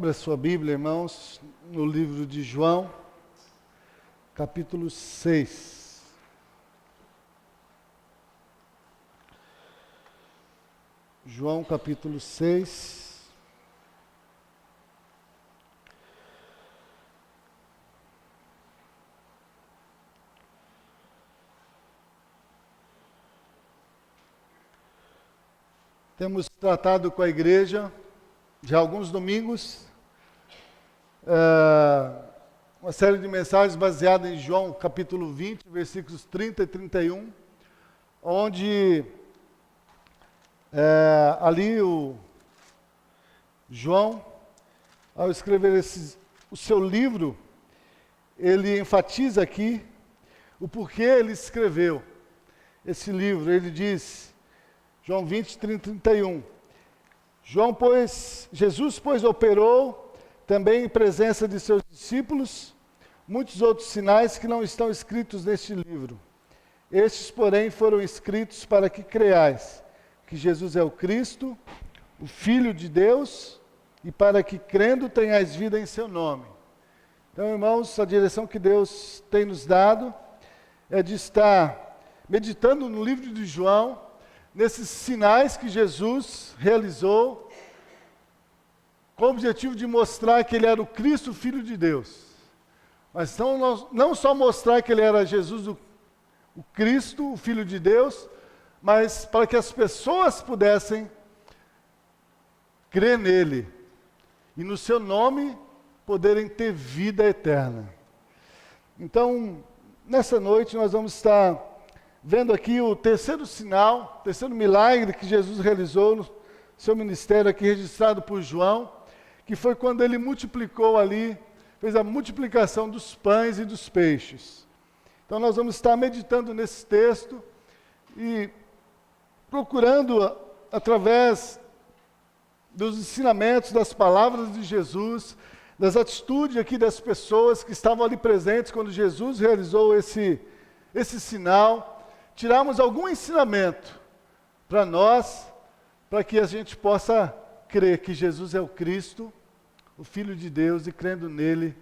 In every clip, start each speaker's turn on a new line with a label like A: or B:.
A: Abra a sua Bíblia, irmãos, no livro de João, capítulo 6. João, capítulo 6. Temos tratado com a igreja já há alguns domingos, uma série de mensagens baseadas em João capítulo 20, versículos 30 e 31, onde ali o João, ao escrever o seu livro, ele enfatiza aqui o porquê ele escreveu esse livro. Ele diz, João 20, 30 e 31, Jesus, pois, operou também em presença de seus discípulos muitos outros sinais que não estão escritos neste livro. Estes, porém, foram escritos para que creiais que Jesus é o Cristo, o Filho de Deus, e para que, crendo, tenhais vida em seu nome. Então, irmãos, a direção que Deus tem nos dado é de estar meditando no livro de João, nesses sinais que Jesus realizou, com o objetivo de mostrar que ele era o Cristo, o Filho de Deus. Mas não só mostrar que ele era Jesus, o Cristo, o Filho de Deus, mas para que as pessoas pudessem crer nele e no seu nome poderem ter vida eterna. Então, nessa noite nós vamos estar vendo aqui o terceiro sinal, o terceiro milagre que Jesus realizou no seu ministério aqui registrado por João, que foi quando ele multiplicou ali, fez a multiplicação dos pães e dos peixes. Então nós vamos estar meditando nesse texto e procurando, através dos ensinamentos, das palavras de Jesus, das atitudes aqui das pessoas que estavam ali presentes quando Jesus realizou esse sinal, tirarmos algum ensinamento para nós, para que a gente possa crer que Jesus é o Cristo, o Filho de Deus, e crendo nele,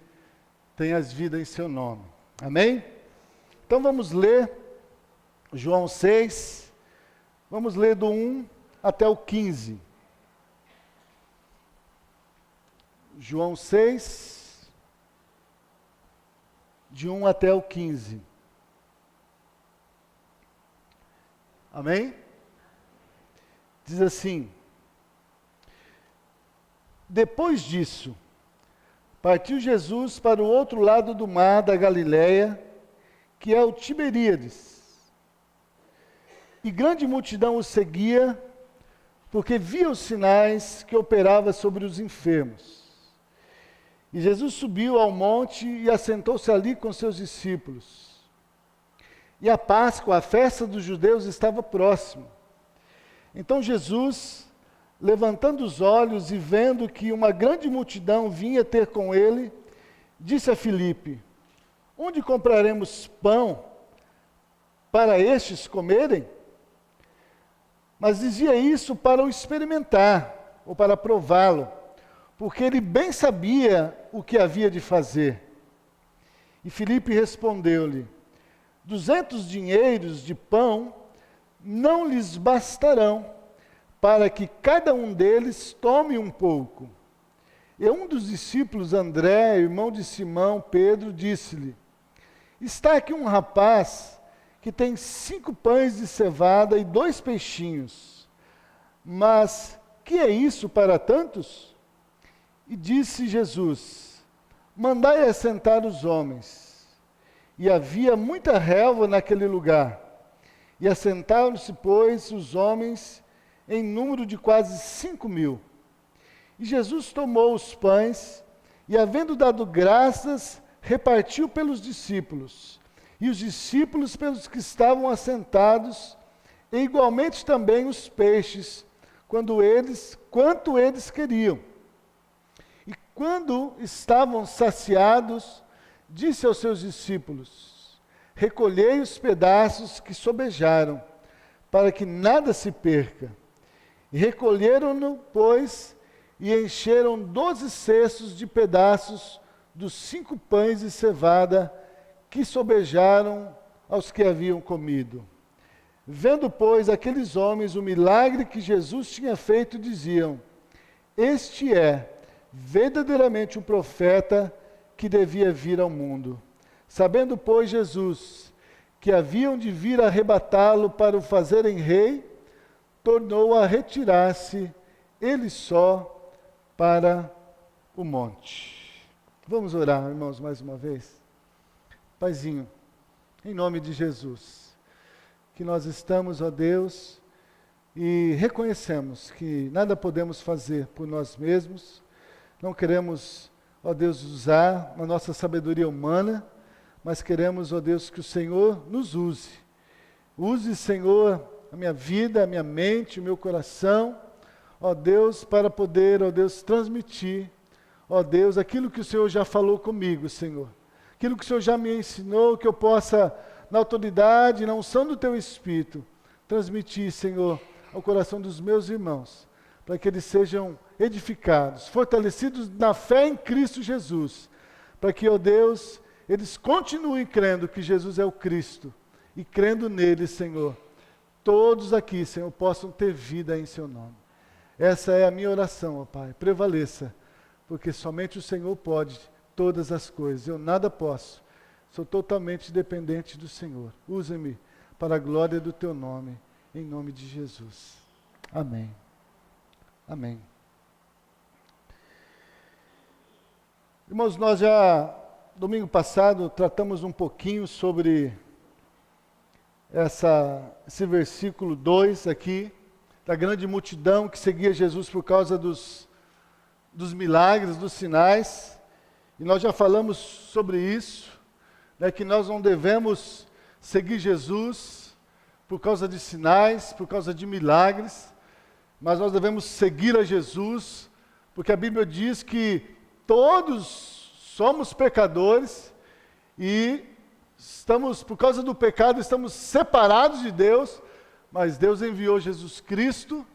A: tenhas vida em seu nome. Amém? Então vamos ler João 6, vamos ler do 1 até o 15. João 6, de 1 até o 15. Amém? Diz assim: depois disso, partiu Jesus para o outro lado do mar da Galileia, que é o Tiberíades. E grande multidão o seguia, porque via os sinais que operava sobre os enfermos. E Jesus subiu ao monte e assentou-se ali com seus discípulos. E a Páscoa, a festa dos judeus, estava próxima. Então Jesus, levantando os olhos e vendo que uma grande multidão vinha ter com ele, disse a Filipe: onde compraremos pão para estes comerem? Mas dizia isso para o experimentar, ou para prová-lo, porque ele bem sabia o que havia de fazer. E Filipe respondeu-lhe: 200 dinheiros de pão não lhes bastarão, para que cada um deles tome um pouco. E um dos discípulos, André, irmão de Simão, Pedro, disse-lhe: está aqui um rapaz que tem 5 pães de cevada e 2 peixinhos. Mas que é isso para tantos? E disse Jesus: mandai assentar os homens. E havia muita relva naquele lugar. E assentaram-se, pois, os homens em número de quase 5.000. E Jesus tomou os pães e, havendo dado graças, repartiu pelos discípulos. E os discípulos pelos que estavam assentados, e igualmente também os peixes, quanto eles queriam. E quando estavam saciados, disse aos seus discípulos: recolhei os pedaços que sobejaram, para que nada se perca. E recolheram-no, pois, e encheram 12 cestos de pedaços dos 5 pães de cevada que sobejaram aos que haviam comido. Vendo, pois, aqueles homens o milagre que Jesus tinha feito, diziam: este é verdadeiramente o profeta que devia vir ao mundo. Sabendo, pois, Jesus que haviam de vir arrebatá-lo para o fazerem rei, tornou a retirar-se, ele só, para o monte. Vamos orar, irmãos, mais uma vez? Paizinho, em nome de Jesus, que nós estamos, ó Deus, e reconhecemos que nada podemos fazer por nós mesmos, não queremos, ó Deus, usar a nossa sabedoria humana, mas queremos, ó Deus, que o Senhor nos use. Use, Senhor, a minha vida, a minha mente, o meu coração, ó Deus, para poder, ó Deus, transmitir, ó Deus, aquilo que o Senhor já falou comigo, Senhor. Aquilo que o Senhor já me ensinou, que eu possa, na autoridade, na unção do Teu Espírito, transmitir, Senhor, ao coração dos meus irmãos, para que eles sejam edificados, fortalecidos na fé em Cristo Jesus, para que, ó Deus, eles continuem crendo que Jesus é o Cristo, e crendo nele, Senhor, todos aqui, Senhor, possam ter vida em Seu nome. Essa é a minha oração, ó Pai, prevaleça, porque somente o Senhor pode todas as coisas, eu nada posso, sou totalmente dependente do Senhor. Use-me para a glória do Teu nome, em nome de Jesus. Amém. Amém. Irmãos, nós já, domingo passado, tratamos um pouquinho sobre esse versículo 2 aqui, da grande multidão que seguia Jesus por causa dos milagres, dos sinais. E nós já falamos sobre isso, né, que nós não devemos seguir Jesus por causa de sinais, por causa de milagres, mas nós devemos seguir a Jesus, porque a Bíblia diz que todos somos pecadores e estamos, por causa do pecado, estamos separados de Deus, mas Deus enviou Jesus Cristo,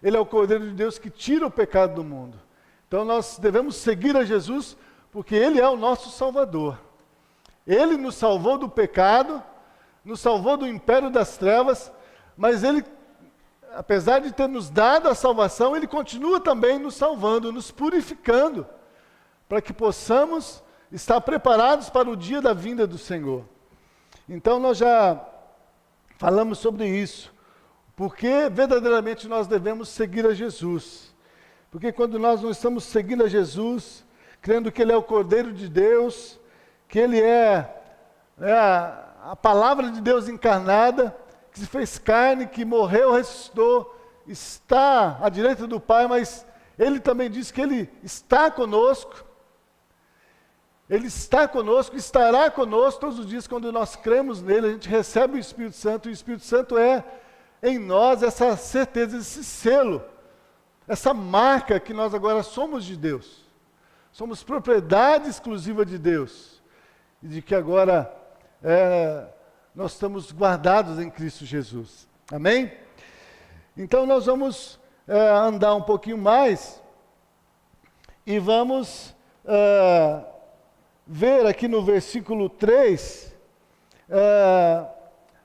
A: Ele é o Cordeiro de Deus que tira o pecado do mundo. Então nós devemos seguir a Jesus, porque Ele é o nosso Salvador. Ele nos salvou do pecado, nos salvou do império das trevas, mas Ele, apesar de ter nos dado a salvação, Ele continua também nos salvando, nos purificando, para que possamos estar preparados para o dia da vinda do Senhor. Então nós já falamos sobre isso, porque verdadeiramente nós devemos seguir a Jesus. Porque quando nós não estamos seguindo a Jesus, crendo que Ele é o Cordeiro de Deus, que Ele é a palavra de Deus encarnada, que se fez carne, que morreu, ressuscitou, está à direita do Pai, mas Ele também diz que Ele está conosco. Ele está conosco, estará conosco todos os dias quando nós cremos nele, a gente recebe o Espírito Santo, e o Espírito Santo é em nós essa certeza, esse selo, essa marca que nós agora somos de Deus. Somos propriedade exclusiva de Deus, e de que agora nós estamos guardados em Cristo Jesus. Amém? Então nós vamos andar um pouquinho mais e vamos ver aqui no versículo 3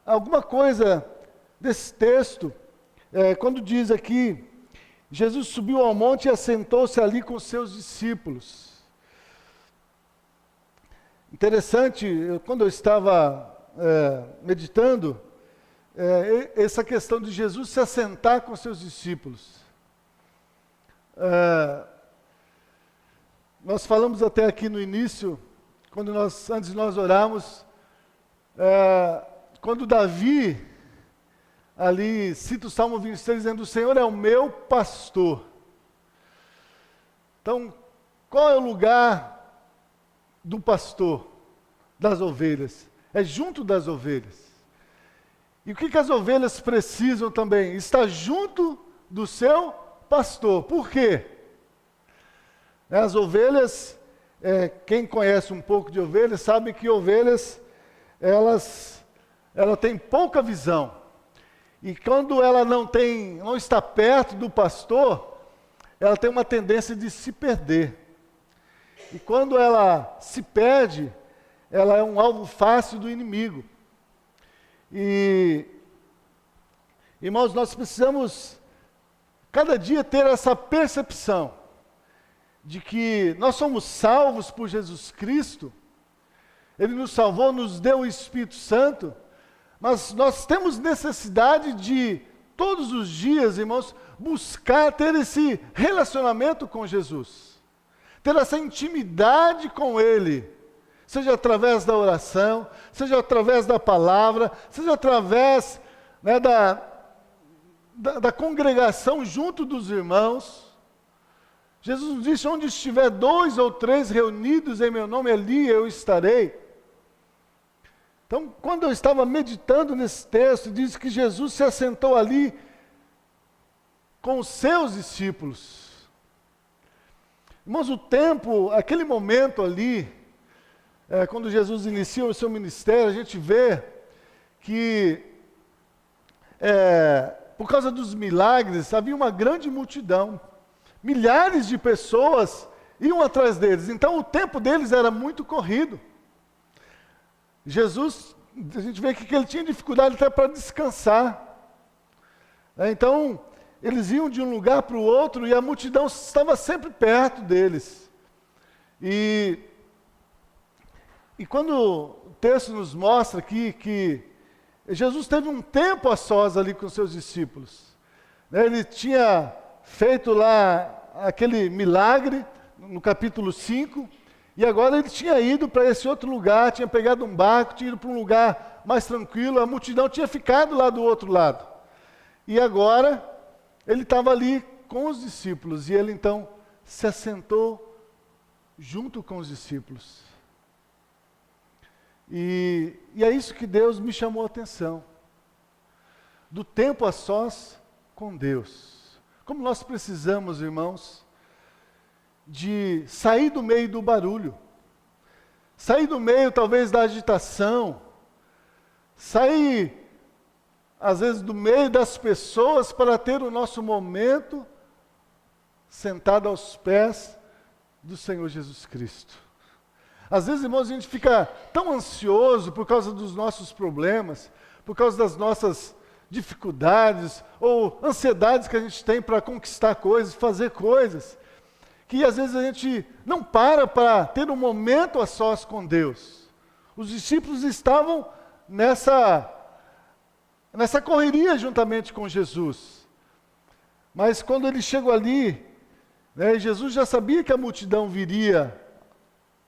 A: alguma coisa desse texto, quando diz aqui: Jesus subiu ao monte e assentou-se ali com seus discípulos. Interessante, quando eu estava meditando, essa questão de Jesus se assentar com seus discípulos. Nós falamos até aqui no início, antes de nós orarmos, quando Davi ali cita o Salmo 23, dizendo: o Senhor é o meu pastor. Então, qual é o lugar do pastor, das ovelhas? É junto das ovelhas. E o que as ovelhas precisam também? Estar junto do seu pastor. Por quê? As ovelhas, quem conhece um pouco de ovelhas, sabe que ovelhas, ela tem pouca visão. E quando ela não está perto do pastor, ela tem uma tendência de se perder. E quando ela se perde, ela é um alvo fácil do inimigo. E, irmãos, nós precisamos cada dia ter essa percepção de que nós somos salvos por Jesus Cristo. Ele nos salvou, nos deu o Espírito Santo, mas nós temos necessidade de, todos os dias, irmãos, buscar ter esse relacionamento com Jesus, ter essa intimidade com Ele, seja através da oração, seja através da palavra, seja através, né, da congregação junto dos irmãos. Jesus nos disse: onde estiver 2 ou 3 reunidos em meu nome, ali eu estarei. Então, quando eu estava meditando nesse texto, diz que Jesus se assentou ali com os seus discípulos. Irmãos, o tempo, aquele momento ali, quando Jesus inicia o seu ministério, a gente vê que, por causa dos milagres, havia uma grande multidão. Milhares de pessoas iam atrás deles. Então, o tempo deles era muito corrido. Jesus, a gente vê que ele tinha dificuldade até para descansar. Então, eles iam de um lugar para o outro e a multidão estava sempre perto deles. E quando o texto nos mostra aqui que Jesus teve um tempo a sós ali com seus discípulos. Ele tinha feito lá aquele milagre no capítulo 5, e agora ele tinha ido para esse outro lugar, tinha pegado um barco, tinha ido para um lugar mais tranquilo, a multidão tinha ficado lá do outro lado. E agora ele estava ali com os discípulos, e ele então se assentou junto com os discípulos. E é isso que Deus me chamou a atenção. Do tempo a sós com Deus. Como nós precisamos, irmãos, de sair do meio do barulho, sair do meio talvez da agitação, sair às vezes do meio das pessoas para ter o nosso momento sentado aos pés do Senhor Jesus Cristo. Às vezes, irmãos, a gente fica tão ansioso por causa dos nossos problemas, por causa das nossas dificuldades ou ansiedades que a gente tem para conquistar coisas, fazer coisas, que às vezes a gente não para ter um momento a sós com Deus. Os discípulos estavam nessa correria juntamente com Jesus. Mas quando ele chegou ali, Jesus já sabia que a multidão viria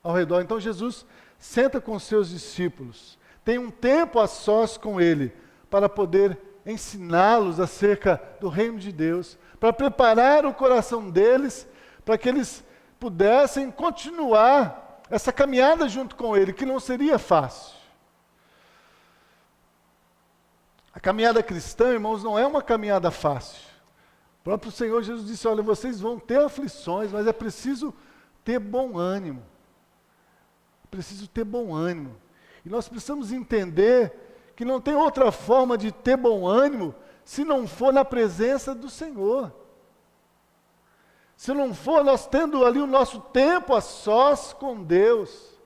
A: ao redor. Então Jesus senta com os seus discípulos, tem um tempo a sós com ele, para poder ensiná-los acerca do reino de Deus, para preparar o coração deles, para que eles pudessem continuar essa caminhada junto com ele, que não seria fácil. A caminhada cristã, irmãos, não é uma caminhada fácil. O próprio Senhor Jesus disse: olha, vocês vão ter aflições, mas é preciso ter bom ânimo. Preciso ter bom ânimo. E nós precisamos entender que não tem outra forma de ter bom ânimo se não for na presença do Senhor. Se não for nós tendo ali o nosso tempo a sós com Deus.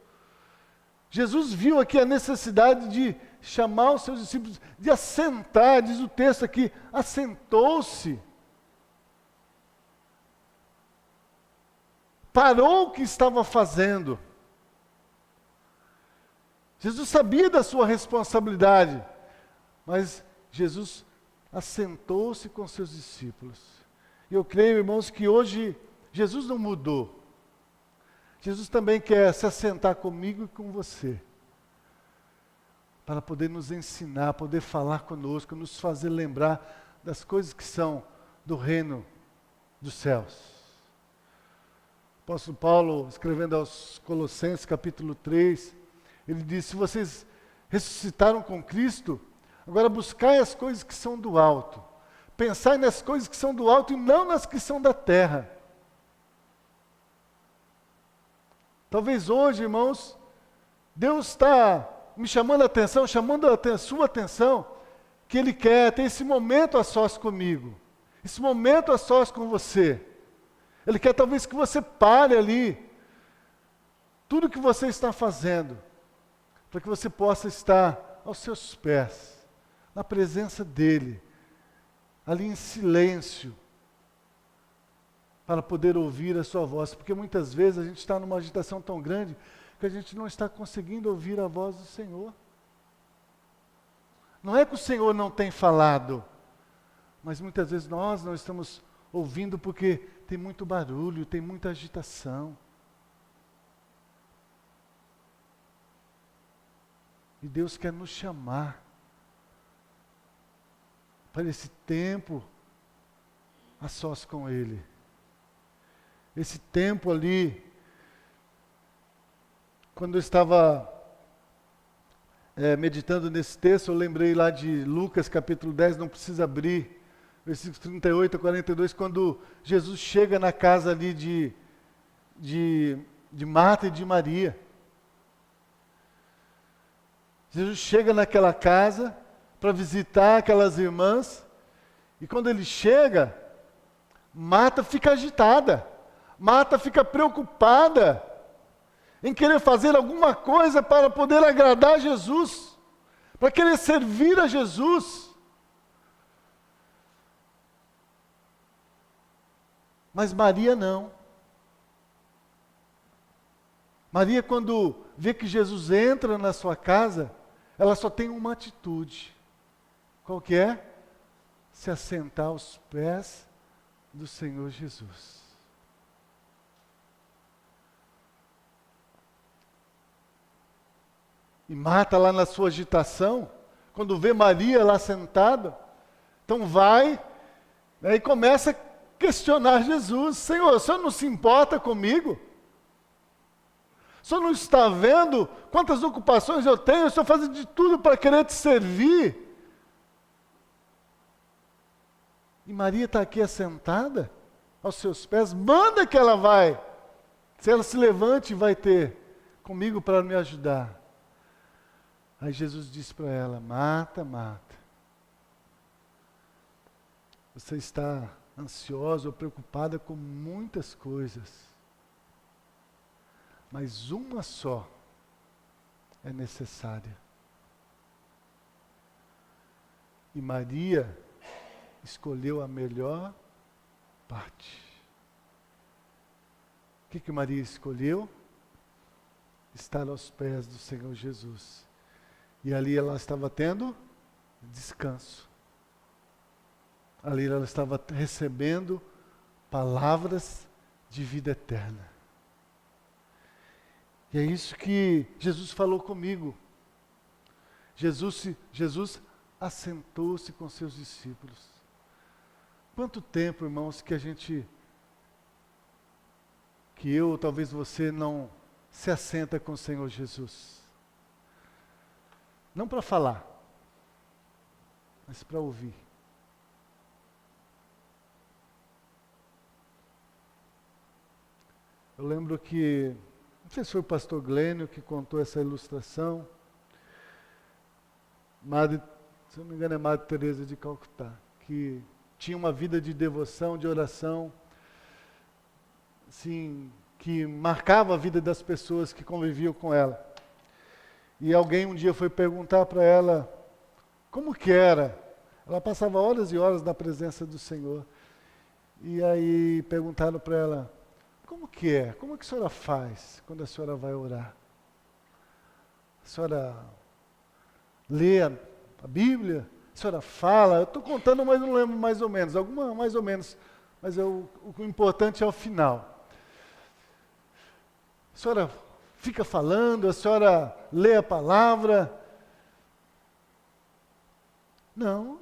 A: Jesus viu aqui a necessidade de chamar os seus discípulos, de assentar, diz o texto aqui, assentou-se. Parou o que estava fazendo. Jesus sabia da sua responsabilidade, mas Jesus assentou-se com seus discípulos. E eu creio, irmãos, que hoje Jesus não mudou. Jesus também quer se assentar comigo e com você, para poder nos ensinar, poder falar conosco, nos fazer lembrar das coisas que são do reino dos céus. O apóstolo Paulo, escrevendo aos Colossenses, capítulo 3, ele diz: se vocês ressuscitaram com Cristo, agora buscai as coisas que são do alto. Pensai nas coisas que são do alto e não nas que são da terra. Talvez hoje, irmãos, Deus está me chamando a atenção, chamando a sua atenção, que Ele quer ter esse momento a sós comigo, esse momento a sós com você, Ele quer talvez que você pare ali, tudo que você está fazendo, para que você possa estar aos seus pés, na presença dEle, ali em silêncio, para poder ouvir a sua voz. Porque muitas vezes a gente está numa agitação tão grande que a gente não está conseguindo ouvir a voz do Senhor. Não é que o Senhor não tem falado, mas muitas vezes nós não estamos ouvindo porque tem muito barulho, tem muita agitação. E Deus quer nos chamar para esse tempo a sós com Ele. Esse tempo ali, quando eu estava meditando nesse texto, eu lembrei lá de Lucas capítulo 10, não precisa abrir, versículos 38 a 42, quando Jesus chega na casa ali de Marta e de Maria. Jesus chega naquela casa para visitar aquelas irmãs, e quando ele chega, Marta fica agitada, Marta fica preocupada em querer fazer alguma coisa para poder agradar a Jesus, para querer servir a Jesus. Mas Maria não. Maria, quando vê que Jesus entra na sua casa, ela só tem uma atitude. Qual que é? Se assentar aos pés do Senhor Jesus. E Marta lá na sua agitação, quando vê Maria lá sentada, então vai, e começa a questionar Jesus. Senhor, o Senhor não se importa comigo? O Senhor não está vendo quantas ocupações eu tenho? Eu estou fazendo de tudo para querer te servir. E Maria está aqui assentada aos seus pés. Manda que ela vai. Se ela se levante, vai ter comigo para me ajudar. Aí Jesus disse para ela: Marta, Marta, você está ansiosa ou preocupada com muitas coisas, mas uma só é necessária. E Maria escolheu a melhor parte. O que Maria escolheu? Estar aos pés do Senhor Jesus. E ali ela estava tendo descanso. Ali ela estava recebendo palavras de vida eterna. E é isso que Jesus falou comigo. Jesus assentou-se com seus discípulos. Quanto tempo, irmãos, que eu, talvez você, não se assenta com o Senhor Jesus? Não para falar, mas para ouvir. Eu lembro que, não sei se foi o pastor Glênio que contou essa ilustração, se eu não me engano é Madre Teresa de Calcutá, que tinha uma vida de devoção, de oração, assim, que marcava a vida das pessoas que conviviam com ela. E alguém um dia foi perguntar para ela como que era. Ela passava horas e horas na presença do Senhor. E aí perguntaram para ela, como que é? Como que a senhora faz quando a senhora vai orar? A senhora lê a Bíblia? A senhora fala? Eu estou contando, mas não lembro mais ou menos. Alguma mais ou menos. Mas o importante é o final. A senhora fica falando, a senhora lê a palavra? Não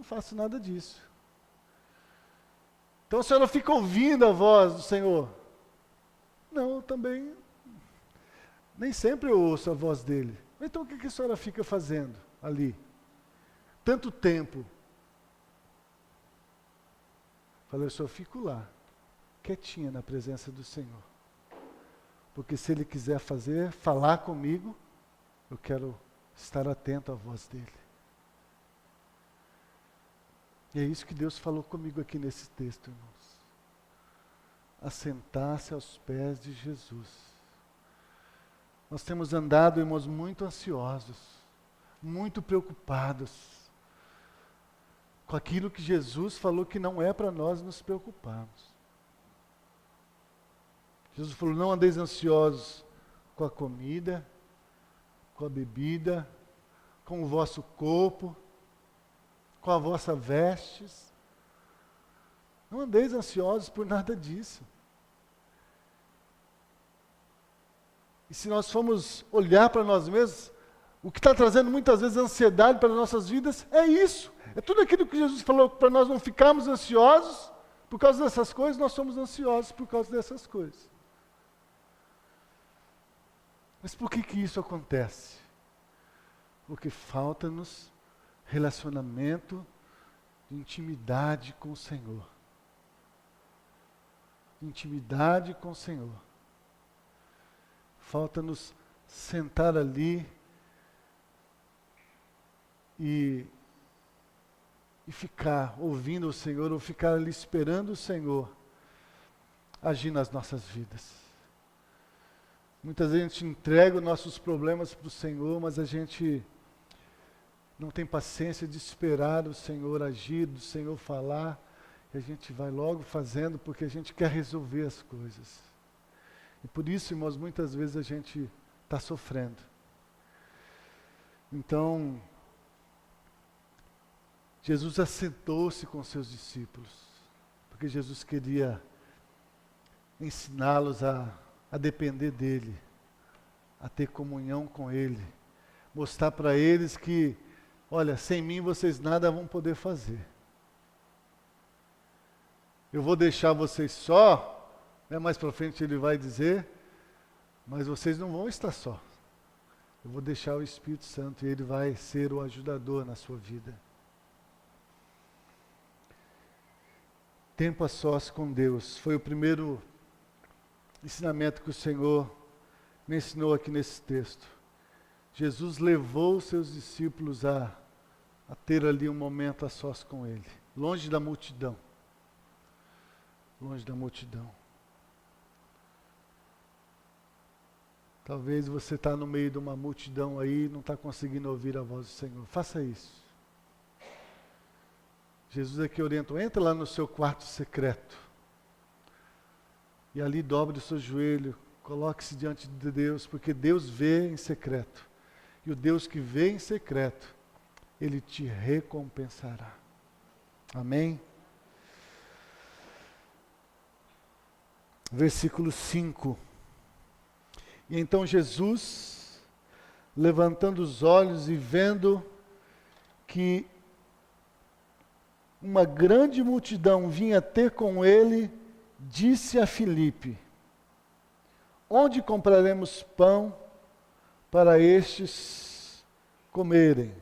A: faço nada disso. Então a senhora fica ouvindo a voz do Senhor? Não, eu também, nem sempre eu ouço a voz dele. Então o que a senhora fica fazendo ali? Tanto tempo. Falei, eu só fico lá, quietinha na presença do Senhor. Porque se Ele quiser falar comigo, eu quero estar atento à voz dEle. E é isso que Deus falou comigo aqui nesse texto, irmãos. a sentar-se aos pés de Jesus. Nós temos andado, irmãos, muito ansiosos, muito preocupados com aquilo que Jesus falou que não é para nós nos preocuparmos. Jesus falou, não andeis ansiosos com a comida, com a bebida, com o vosso corpo, com a vossa vestes. Não andeis ansiosos por nada disso. E se nós formos olhar para nós mesmos, o que está trazendo muitas vezes ansiedade para as nossas vidas é isso. É tudo aquilo que Jesus falou para nós não ficarmos ansiosos por causa dessas coisas, nós somos ansiosos por causa dessas coisas. Mas por que isso acontece? Porque falta-nos relacionamento de intimidade com o Senhor. Intimidade com o Senhor. Falta-nos sentar ali e ficar ouvindo o Senhor, ou ficar ali esperando o Senhor agir nas nossas vidas. Muitas vezes a gente entrega os nossos problemas para o Senhor, mas a gente não tem paciência de esperar o Senhor agir, do Senhor falar, e a gente vai logo fazendo porque a gente quer resolver as coisas. E por isso, irmãos, muitas vezes a gente está sofrendo. Então, Jesus assentou-se com seus discípulos, porque Jesus queria ensiná-los a depender dEle, a ter comunhão com Ele, mostrar para eles que, olha, sem mim vocês nada vão poder fazer. Eu vou deixar vocês só, mais para frente ele vai dizer, mas vocês não vão estar só. Eu vou deixar o Espírito Santo e ele vai ser o ajudador na sua vida. Tempo a sós com Deus foi o primeiro ensinamento que o Senhor me ensinou aqui nesse texto. Jesus levou os seus discípulos a ter ali um momento a sós com Ele, longe da multidão. Longe da multidão. Talvez você está no meio de uma multidão aí e não está conseguindo ouvir a voz do Senhor. Faça isso. Jesus aqui orienta, entra lá no seu quarto secreto. E ali dobre o seu joelho, coloque-se diante de Deus, porque Deus vê em secreto. E o Deus que vê em secreto, Ele te recompensará. Amém? Versículo 5. E então Jesus, levantando os olhos e vendo que uma grande multidão vinha ter com ele, disse a Filipe: onde compraremos pão para estes comerem?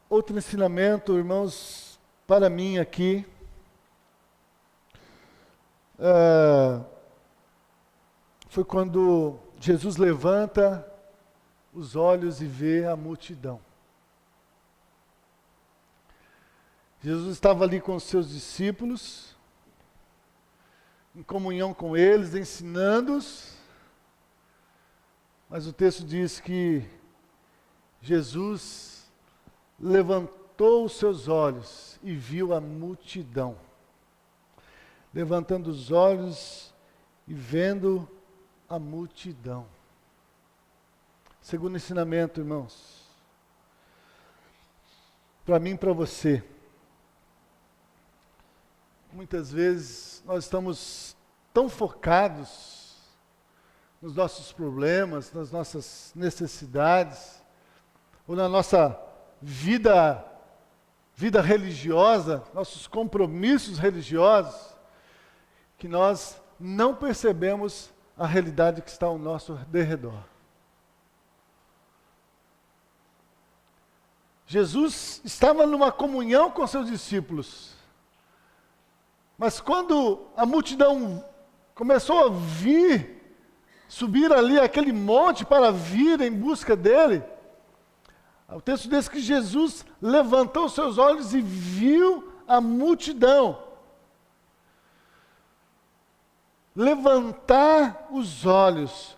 A: Outro ensinamento, irmãos, para mim aqui, foi quando Jesus levanta os olhos e vê a multidão. Jesus estava ali com os seus discípulos, em comunhão com eles, ensinando-os, mas o texto diz que Jesus levantou os seus olhos e viu a multidão. Levantando os olhos e vendo a multidão. Segundo ensinamento, irmãos, para mim e para você, muitas vezes nós estamos tão focados nos nossos problemas, nas nossas necessidades, ou na nossa vida religiosa, nossos compromissos religiosos, que nós não percebemos a realidade que está ao nosso derredor. Jesus estava numa comunhão com seus discípulos, mas quando a multidão começou a subir ali aquele monte para vir em busca dele, o texto diz que Jesus levantou seus olhos e viu a multidão. levantar os olhos.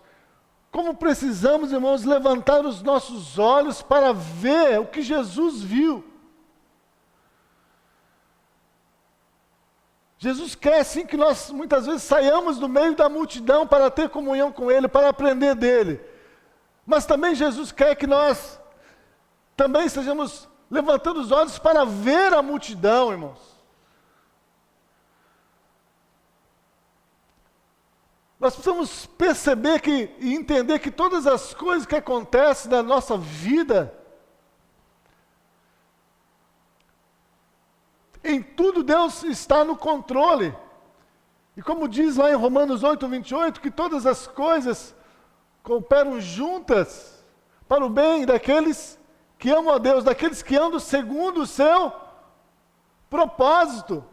A: Como precisamos, irmãos, levantar os nossos olhos para ver o que Jesus viu. Jesus quer sim que nós muitas vezes saiamos do meio da multidão para ter comunhão com Ele, para aprender dEle. Mas também Jesus quer que nós também estejamos levantando os olhos para ver a multidão, irmãos. Nós precisamos perceber e entender que todas as coisas que acontecem na nossa vida, em tudo Deus está no controle. E como diz lá em Romanos 8:28, que todas as coisas cooperam juntas para o bem daqueles que amam a Deus, daqueles que andam segundo o seu propósito.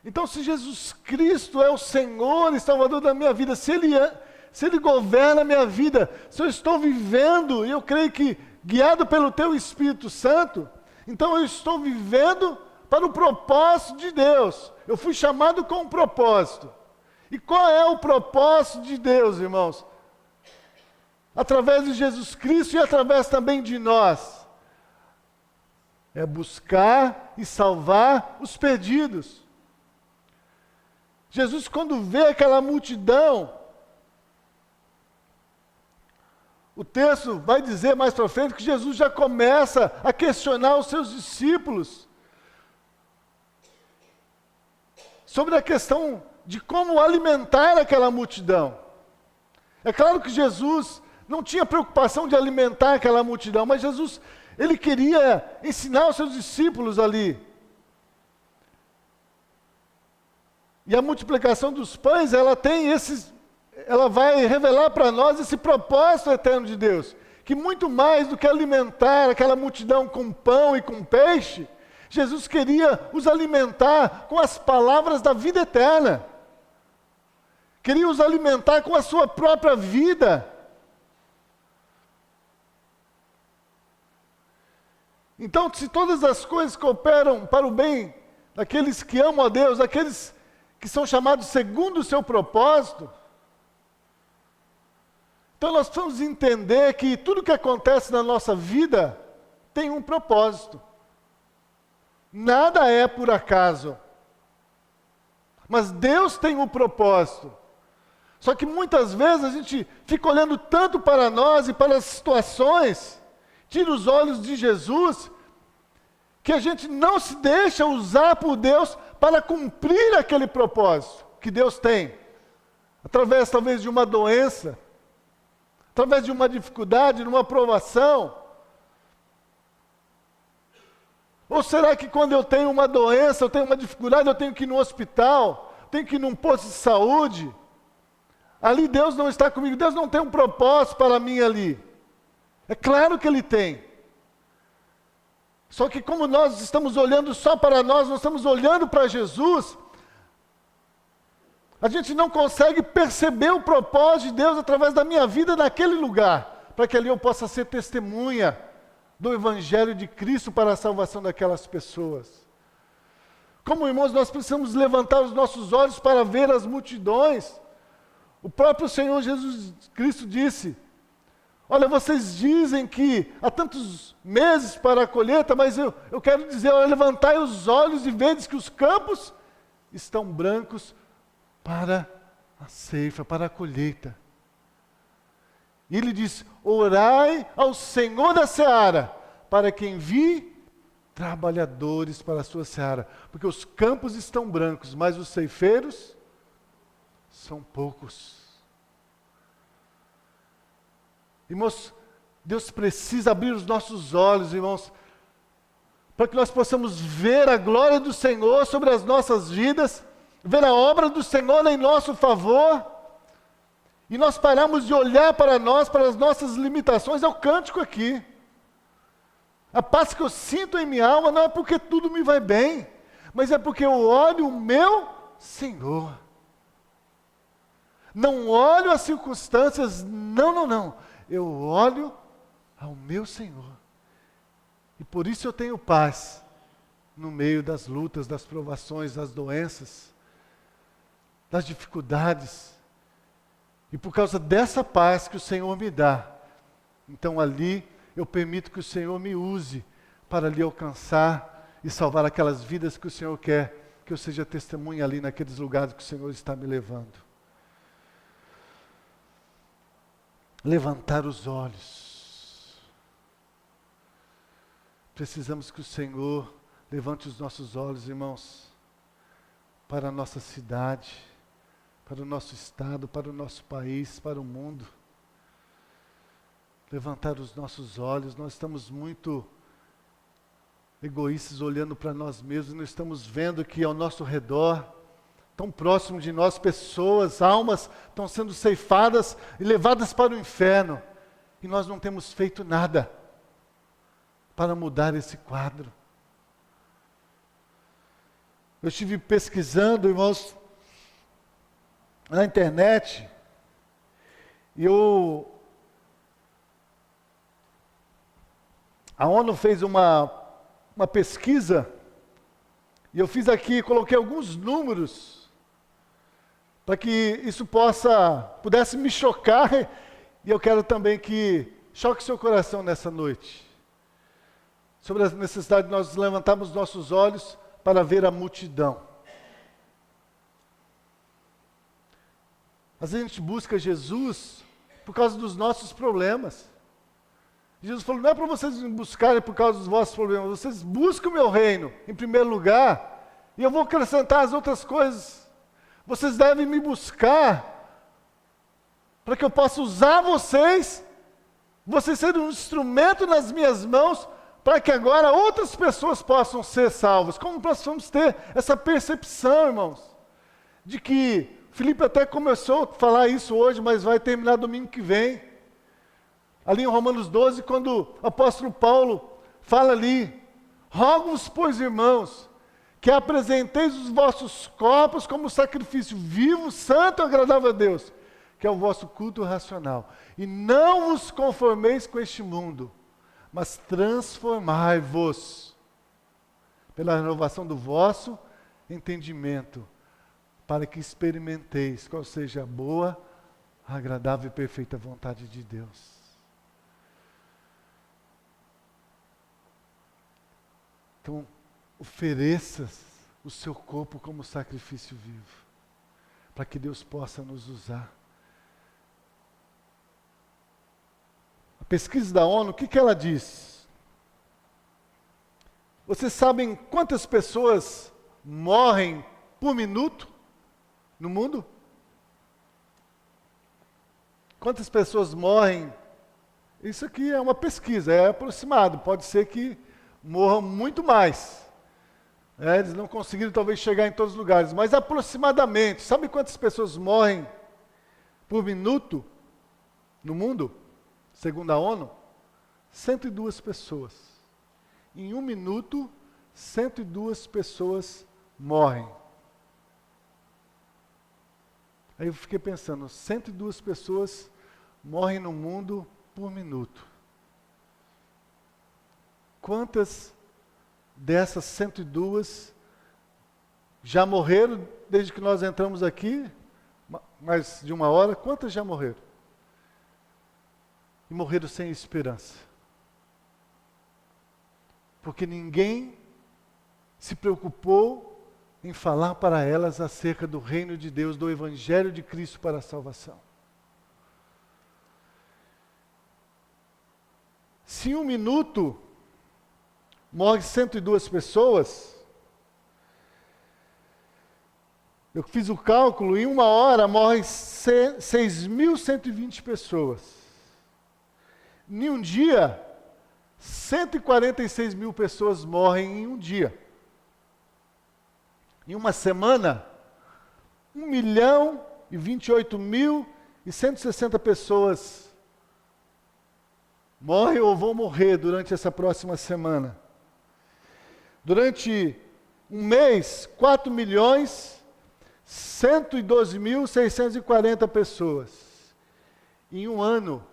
A: Então, se Jesus Cristo é o Senhor e Salvador da minha vida, se Ele governa a minha vida, se eu estou vivendo, e eu creio que guiado pelo Teu Espírito Santo, então eu estou vivendo para o propósito de Deus. Eu fui chamado com um propósito. E qual é o propósito de Deus, irmãos? Através de Jesus Cristo e através também de nós. É buscar e salvar os perdidos. Jesus, quando vê aquela multidão, o texto vai dizer mais para frente que Jesus já começa a questionar os seus discípulos sobre a questão de como alimentar aquela multidão. É claro que Jesus não tinha preocupação de alimentar aquela multidão, mas Jesus, ele queria ensinar os seus discípulos ali. E a multiplicação dos pães, ela vai revelar para nós esse propósito eterno de Deus, que muito mais do que alimentar aquela multidão com pão e com peixe, Jesus queria os alimentar com as palavras da vida eterna. Queria os alimentar com a sua própria vida. Então, se todas as coisas cooperam para o bem daqueles que amam a Deus, daqueles que são chamados segundo o seu propósito, então nós precisamos entender que tudo que acontece na nossa vida tem um propósito. Nada é por acaso. Mas Deus tem um propósito. Só que muitas vezes a gente fica olhando tanto para nós e para as situações, tira os olhos de Jesus, que a gente não se deixa usar por Deus para cumprir aquele propósito que Deus tem. Através talvez de uma doença, através de uma dificuldade, de uma provação. Ou será que quando eu tenho uma doença, eu tenho uma dificuldade, eu tenho que ir no hospital, tenho que ir num posto de saúde? Ali Deus não está comigo, Deus não tem um propósito para mim ali. É claro que Ele tem. Só que como nós estamos olhando só para nós, não estamos olhando para Jesus, a gente não consegue perceber o propósito de Deus através da minha vida naquele lugar, para que ali eu possa ser testemunha do Evangelho de Cristo para a salvação daquelas pessoas. Como irmãos, nós precisamos levantar os nossos olhos para ver as multidões. O próprio Senhor Jesus Cristo disse: olha, vocês dizem que há tantos meses para a colheita, mas eu quero dizer, olha, levantai os olhos e vedes que os campos estão brancos para a ceifa, para a colheita. E ele diz: orai ao Senhor da seara, para que envie trabalhadores para a sua seara, porque os campos estão brancos, mas os ceifeiros são poucos. Irmãos, Deus precisa abrir os nossos olhos, irmãos, para que nós possamos ver a glória do Senhor sobre as nossas vidas, ver a obra do Senhor em nosso favor, e nós paramos de olhar para nós, para as nossas limitações. É o cântico aqui. A paz que eu sinto em minha alma não é porque tudo me vai bem, mas é porque eu olho o meu Senhor. Não olho as circunstâncias, não. Eu olho ao meu Senhor. E por isso eu tenho paz no meio das lutas, das provações, das doenças. das dificuldades. E por causa dessa paz que o Senhor me dá, então ali eu permito que o Senhor me use para ali alcançar e salvar aquelas vidas que o Senhor quer que eu seja testemunha ali naqueles lugares que o Senhor está me levando. Levantar os olhos. Precisamos que o Senhor levante os nossos olhos, irmãos, para a nossa cidade, para o nosso estado, para o nosso país, para o mundo. Levantar os nossos olhos. Nós estamos muito egoístas olhando para nós mesmos, não estamos vendo que ao nosso redor, tão próximo de nós, pessoas, almas estão sendo ceifadas e levadas para o inferno. E nós não temos feito nada para mudar esse quadro. Eu estive pesquisando, irmãos, na internet, e a ONU fez uma pesquisa, e eu fiz aqui, coloquei alguns números, para que isso pudesse me chocar, e eu quero também que choque seu coração nessa noite, sobre a necessidade de nós levantarmos nossos olhos para ver a multidão. Às vezes a gente busca Jesus por causa dos nossos problemas. Jesus falou, não é para vocês me buscarem por causa dos vossos problemas, vocês buscam o meu reino em primeiro lugar, e eu vou acrescentar as outras coisas. Vocês devem me buscar para que eu possa usar vocês serem um instrumento nas minhas mãos, para que agora outras pessoas possam ser salvas. Como nós vamos ter essa percepção, irmãos, de que Filipe até começou a falar isso hoje, mas vai terminar domingo que vem. Ali em Romanos 12, quando o apóstolo Paulo fala ali, rogo-vos, pois, irmãos, que apresenteis os vossos corpos como sacrifício vivo, santo e agradável a Deus, que é o vosso culto racional. E não vos conformeis com este mundo, mas transformai-vos pela renovação do vosso entendimento, para que experimenteis qual seja a boa, agradável e perfeita vontade de Deus. Então, ofereça o seu corpo como sacrifício vivo, para que Deus possa nos usar. A pesquisa da ONU, o que ela diz? Vocês sabem quantas pessoas morrem por minuto no mundo? Quantas pessoas morrem? Isso aqui é uma pesquisa, é aproximado, pode ser que morram muito mais. Eles não conseguiram talvez chegar em todos os lugares, mas aproximadamente, sabe quantas pessoas morrem por minuto no mundo? Segundo a ONU, 102 pessoas. Em um minuto, 102 pessoas morrem. Aí eu fiquei pensando, 102 pessoas morrem no mundo por minuto. Quantas dessas 102 já morreram desde que nós entramos aqui? Mais de uma hora, quantas já morreram? E morreram sem esperança. Porque ninguém se preocupou em falar para elas acerca do reino de Deus, do Evangelho de Cristo para a salvação. Se em um minuto morre 102 pessoas, eu fiz o cálculo, em uma hora morre 6.120 pessoas. Em um dia, 146 mil pessoas morrem em um dia. Em uma semana, 1.028.160 pessoas morrem ou vão morrer durante essa próxima semana. Durante um mês, 4.112.640 pessoas. Em um ano,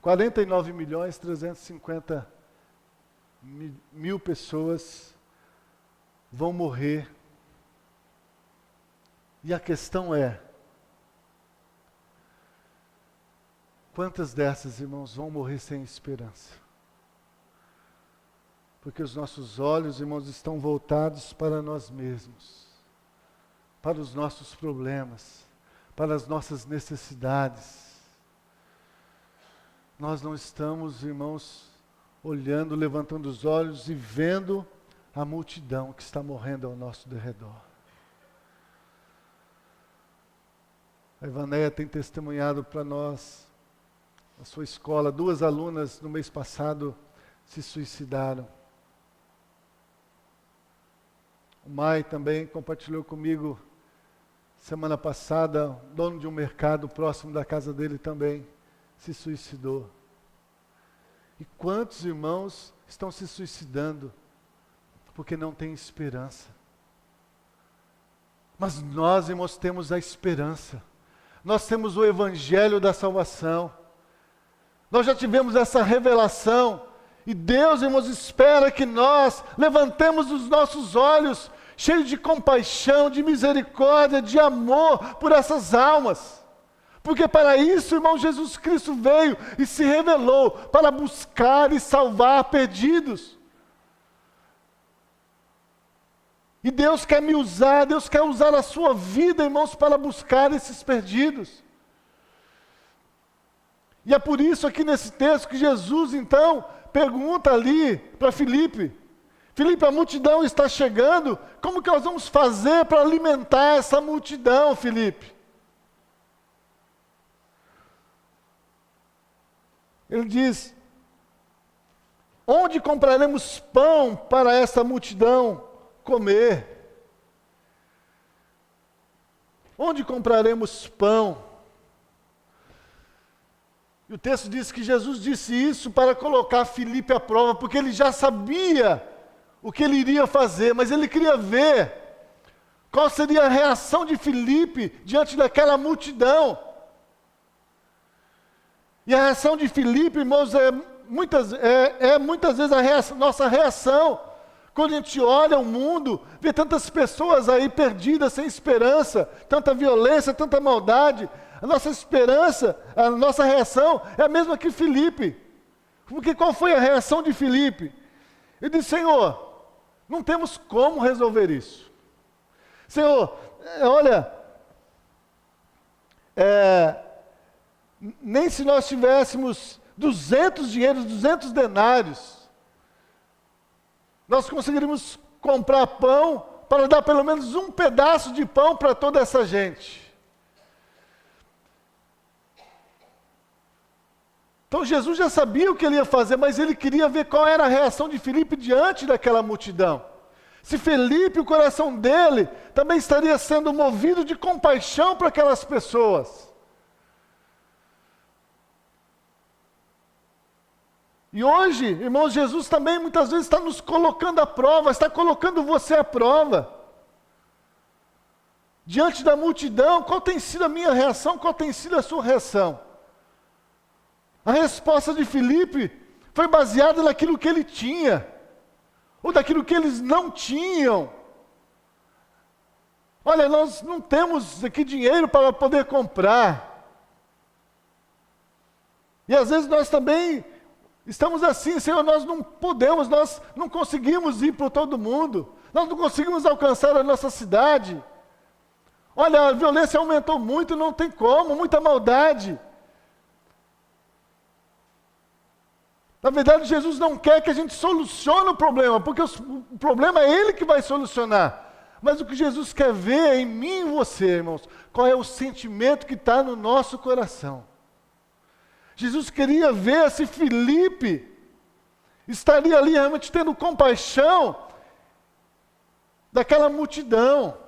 A: 49.350.000 pessoas vão morrer E a questão é, quantas dessas, irmãos, vão morrer sem esperança? Porque os nossos olhos, irmãos, estão voltados para nós mesmos, para os nossos problemas, para as nossas necessidades. Nós não estamos, irmãos, olhando, levantando os olhos e vendo a multidão que está morrendo ao nosso derredor. A Ivaneia tem testemunhado para nós, na sua escola, 2 alunas no mês passado se suicidaram. O Mai também compartilhou comigo, semana passada, dono de um mercado próximo da casa dele também se suicidou. E quantos irmãos estão se suicidando porque não têm esperança? Mas nós, irmãos, temos a esperança. Nós temos o Evangelho da salvação. Nós já tivemos essa revelação. E Deus, irmãos, espera que nós levantemos os nossos olhos, cheios de compaixão, de misericórdia, de amor por essas almas. Porque para isso, irmão, Jesus Cristo veio e se revelou para buscar e salvar perdidos. E Deus quer me usar, Deus quer usar a sua vida, irmãos, para buscar esses perdidos. E é por isso aqui nesse texto que Jesus, então, pergunta ali para Filipe: Filipe, a multidão está chegando, como que nós vamos fazer para alimentar essa multidão, Filipe? Ele diz: onde compraremos pão para essa multidão comer? Onde compraremos pão? E o texto diz que Jesus disse isso para colocar Filipe à prova, porque ele já sabia o que ele iria fazer, mas ele queria ver qual seria a reação de Filipe diante daquela multidão. E a reação de Filipe, irmãos, é muitas vezes nossa reação, quando a gente olha o mundo, vê tantas pessoas aí perdidas, sem esperança, tanta violência, tanta maldade. A nossa esperança, a nossa reação é a mesma que Filipe. Porque qual foi a reação de Filipe? Ele disse: Senhor, não temos como resolver isso. Senhor, olha, nem se nós tivéssemos 200 denários, nós conseguiríamos comprar pão para dar pelo menos um pedaço de pão para toda essa gente. Então Jesus já sabia o que ele ia fazer, mas ele queria ver qual era a reação de Filipe diante daquela multidão. Se Filipe, o coração dele, também estaria sendo movido de compaixão para aquelas pessoas. E hoje, irmãos, Jesus também muitas vezes está nos colocando à prova, está colocando você à prova. Diante da multidão, qual tem sido a minha reação, qual tem sido a sua reação? A resposta de Filipe foi baseada naquilo que ele tinha, ou daquilo que eles não tinham. Olha, nós não temos aqui dinheiro para poder comprar. E às vezes nós também estamos assim: Senhor, nós não podemos, nós não conseguimos ir para todo mundo, nós não conseguimos alcançar a nossa cidade. Olha, a violência aumentou muito, não tem como, muita maldade. Na verdade, Jesus não quer que a gente solucione o problema, porque o problema é Ele que vai solucionar. Mas o que Jesus quer ver em mim e você, irmãos, qual é o sentimento que está no nosso coração. Jesus queria ver se Filipe estaria ali realmente tendo compaixão daquela multidão.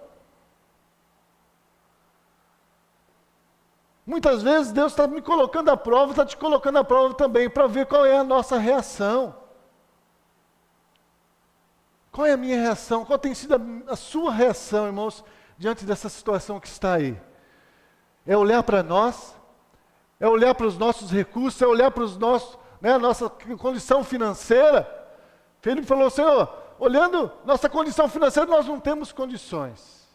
A: Muitas vezes Deus está me colocando à prova, está te colocando à prova também, para ver qual é a nossa reação. Qual é a minha reação? Qual tem sido a sua reação, irmãos, diante dessa situação que está aí? É olhar para nós? É olhar para os nossos recursos? É olhar para os nossos, a nossa condição financeira? Felipe falou: Senhor, olhando nossa condição financeira, nós não temos condições.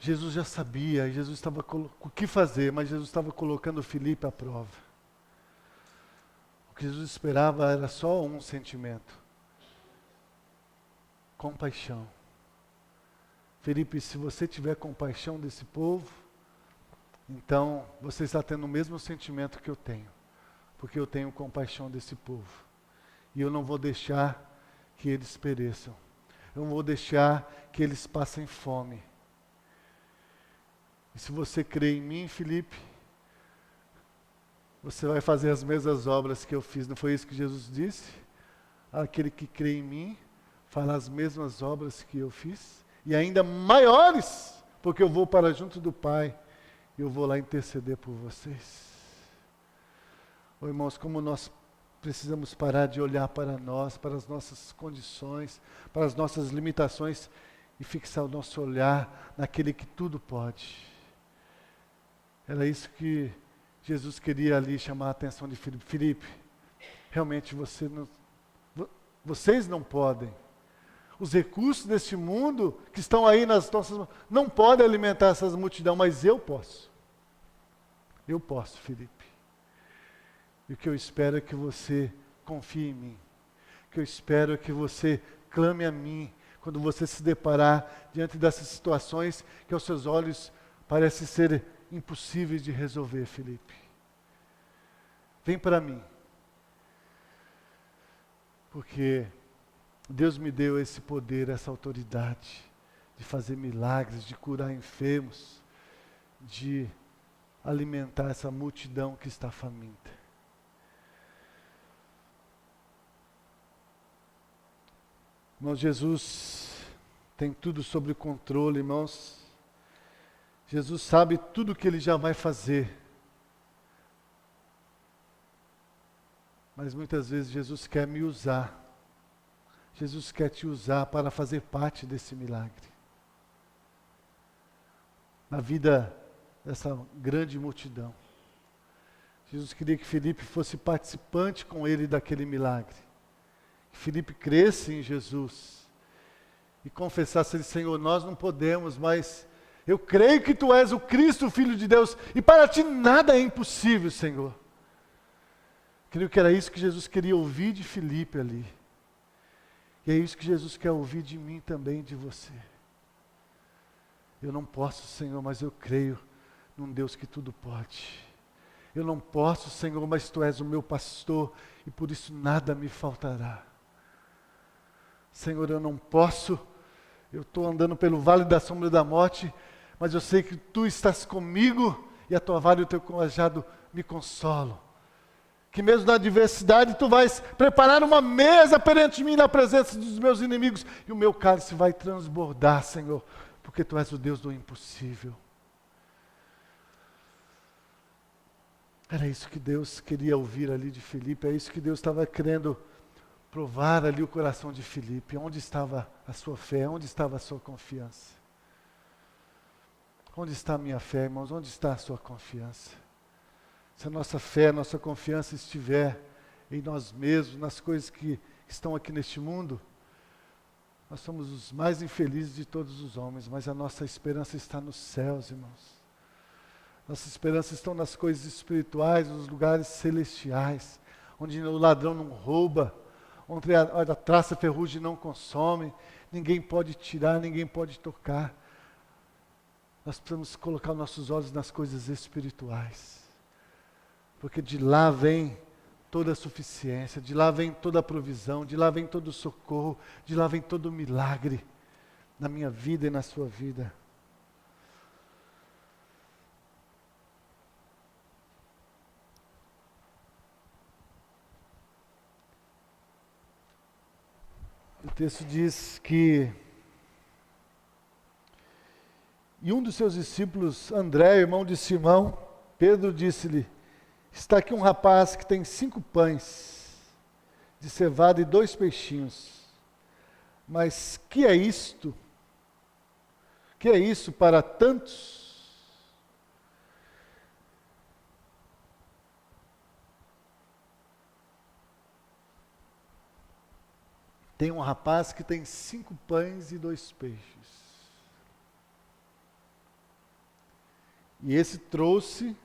A: Jesus já sabia, Jesus estava o que fazer, mas Jesus estava colocando Filipe à prova. O que Jesus esperava era só um sentimento: compaixão. Filipe, se você tiver compaixão desse povo, então você está tendo o mesmo sentimento que eu tenho, porque eu tenho compaixão desse povo. E eu não vou deixar que eles pereçam. Eu não vou deixar que eles passem fome. E se você crê em mim, Filipe, você vai fazer as mesmas obras que eu fiz. Não foi isso que Jesus disse? Aquele que crê em mim, fará as mesmas obras que eu fiz, e ainda maiores, porque eu vou para junto do Pai, e eu vou lá interceder por vocês. Oh, irmãos, como nós precisamos parar de olhar para nós, para as nossas condições, para as nossas limitações, e fixar o nosso olhar naquele que tudo pode. Era isso que Jesus queria ali chamar a atenção de Filipe. Filipe, realmente vocês não podem. Os recursos deste mundo que estão aí nas nossas mãos não podem alimentar essas multidão, mas eu posso. Eu posso, Filipe. E o que eu espero é que você confie em mim. O que eu espero é que você clame a mim quando você se deparar diante dessas situações que aos seus olhos parecem ser impossíveis de resolver, Filipe. Vem para mim. Porque Deus me deu esse poder, essa autoridade de fazer milagres, de curar enfermos, de alimentar essa multidão que está faminta. Irmãos, Jesus tem tudo sob controle, irmãos. Jesus sabe tudo o que Ele já vai fazer. Mas muitas vezes Jesus quer me usar. Jesus quer te usar para fazer parte desse milagre. Na vida dessa grande multidão. Jesus queria que Filipe fosse participante com ele daquele milagre. Que Filipe cresce em Jesus. E confessasse ele: Senhor, nós não podemos, mas eu creio que Tu és o Cristo, o Filho de Deus, e para Ti nada é impossível, Senhor. Creio que era isso que Jesus queria ouvir de Filipe ali. E é isso que Jesus quer ouvir de mim também, de você. Eu não posso, Senhor, mas eu creio num Deus que tudo pode. Eu não posso, Senhor, mas Tu és o meu pastor, e por isso nada me faltará. Senhor, eu não posso, eu estou andando pelo vale da sombra da morte, mas eu sei que Tu estás comigo, e a Tua vara e o Teu cajado me consolam. Que mesmo na adversidade Tu vais preparar uma mesa perante mim na presença dos meus inimigos, e o meu cálice vai transbordar, Senhor, porque Tu és o Deus do impossível. Era isso que Deus queria ouvir ali de Filipe, é isso que Deus estava querendo provar ali o coração de Filipe. Onde estava a sua fé? Onde estava a sua confiança? Onde está a minha fé, irmãos? Onde está a sua confiança? Se a nossa fé, a nossa confiança estiver em nós mesmos, nas coisas que estão aqui neste mundo, nós somos os mais infelizes de todos os homens, mas a nossa esperança está nos céus, irmãos. Nossa esperança está nas coisas espirituais, nos lugares celestiais, onde o ladrão não rouba, onde a traça ferrugem não consome, ninguém pode tirar, ninguém pode tocar. Nós precisamos colocar nossos olhos nas coisas espirituais, porque de lá vem toda a suficiência, de lá vem toda a provisão, de lá vem todo o socorro, de lá vem todo o milagre na minha vida e na sua vida. O texto diz que, e um dos seus discípulos, André, irmão de Simão, Pedro disse-lhe: está aqui um rapaz que tem 5 pães de cevada e 2 peixinhos. Mas que é isto? Que é isso para tantos? Tem um rapaz que tem 5 pães e 2 peixes. E esse trouxe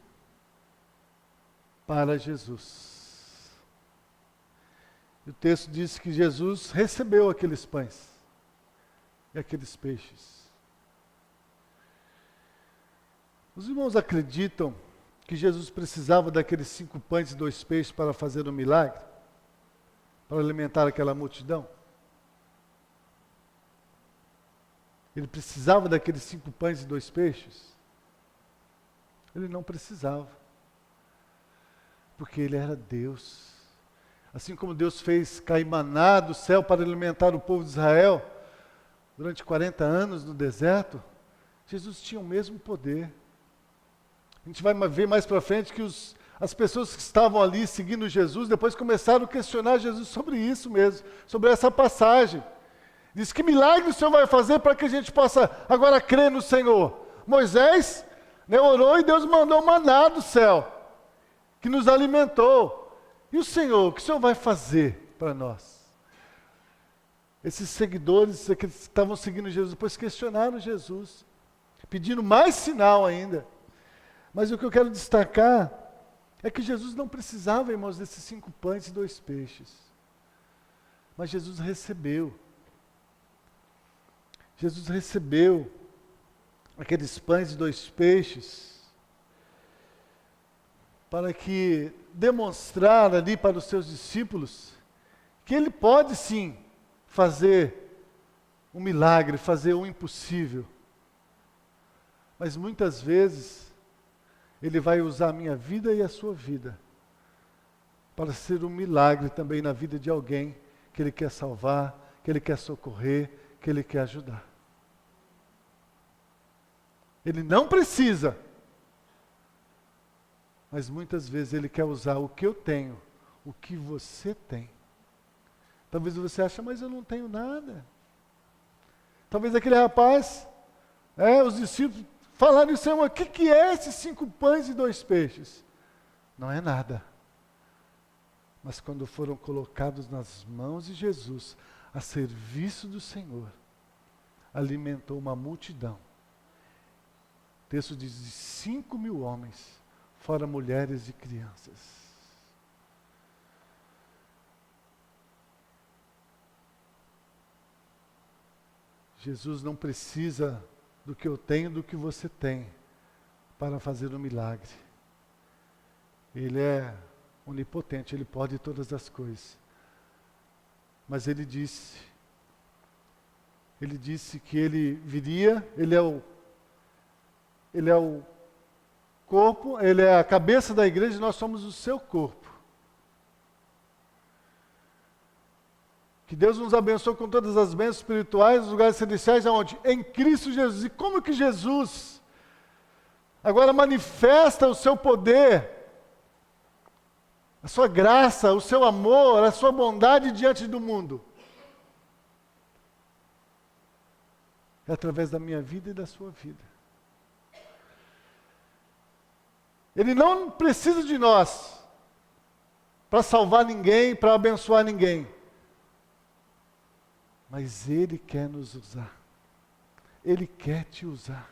A: para Jesus. E o texto diz que Jesus recebeu aqueles pães e aqueles peixes. Os irmãos acreditam que Jesus precisava daqueles 5 pães e 2 peixes para fazer um milagre? Para alimentar aquela multidão? Ele precisava daqueles 5 pães e 2 peixes? Ele não precisava. Porque ele era Deus. Assim como Deus fez cair maná do céu para alimentar o povo de Israel durante 40 anos no deserto, Jesus tinha o mesmo poder. A gente vai ver mais para frente que as pessoas que estavam ali seguindo Jesus, depois começaram a questionar Jesus sobre isso mesmo, sobre essa passagem. Diz: que milagre o Senhor vai fazer para que a gente possa agora crer no Senhor? Moisés, né, orou e Deus mandou maná do céu, que nos alimentou. E o Senhor, o que o Senhor vai fazer para nós? Esses seguidores que estavam seguindo Jesus, depois questionaram Jesus, pedindo mais sinal ainda. Mas o que eu quero destacar é que Jesus não precisava, irmãos, desses 5 pães e 2 peixes. Mas Jesus recebeu. Jesus recebeu aqueles pães e 2 peixes para que demonstrar ali para os seus discípulos que ele pode sim fazer um milagre, fazer o impossível. Mas muitas vezes ele vai usar a minha vida e a sua vida para ser um milagre também na vida de alguém que ele quer salvar, que ele quer socorrer, que ele quer ajudar. Ele não precisa, mas muitas vezes ele quer usar o que eu tenho, o que você tem. Talvez você ache: mas eu não tenho nada. Talvez aquele rapaz, os discípulos falaram: Senhor, o que é esses 5 pães e 2 peixes? Não é nada. Mas quando foram colocados nas mãos de Jesus, a serviço do Senhor, alimentou uma multidão. O texto diz de 5.000 homens, fora mulheres e crianças. Jesus não precisa do que eu tenho, do que você tem, para fazer um milagre. Ele é onipotente, ele pode todas as coisas. Mas ele disse que ele viria, ele é o corpo, ele é a cabeça da igreja e nós somos o seu corpo. Que Deus nos abençoe com todas as bênçãos espirituais nos lugares celestiais, aonde? Em Cristo Jesus. E como que Jesus agora manifesta o seu poder, a sua graça, o seu amor, a sua bondade diante do mundo? É através da minha vida e da sua vida. Ele não precisa de nós para salvar ninguém, para abençoar ninguém. Mas Ele quer nos usar. Ele quer te usar.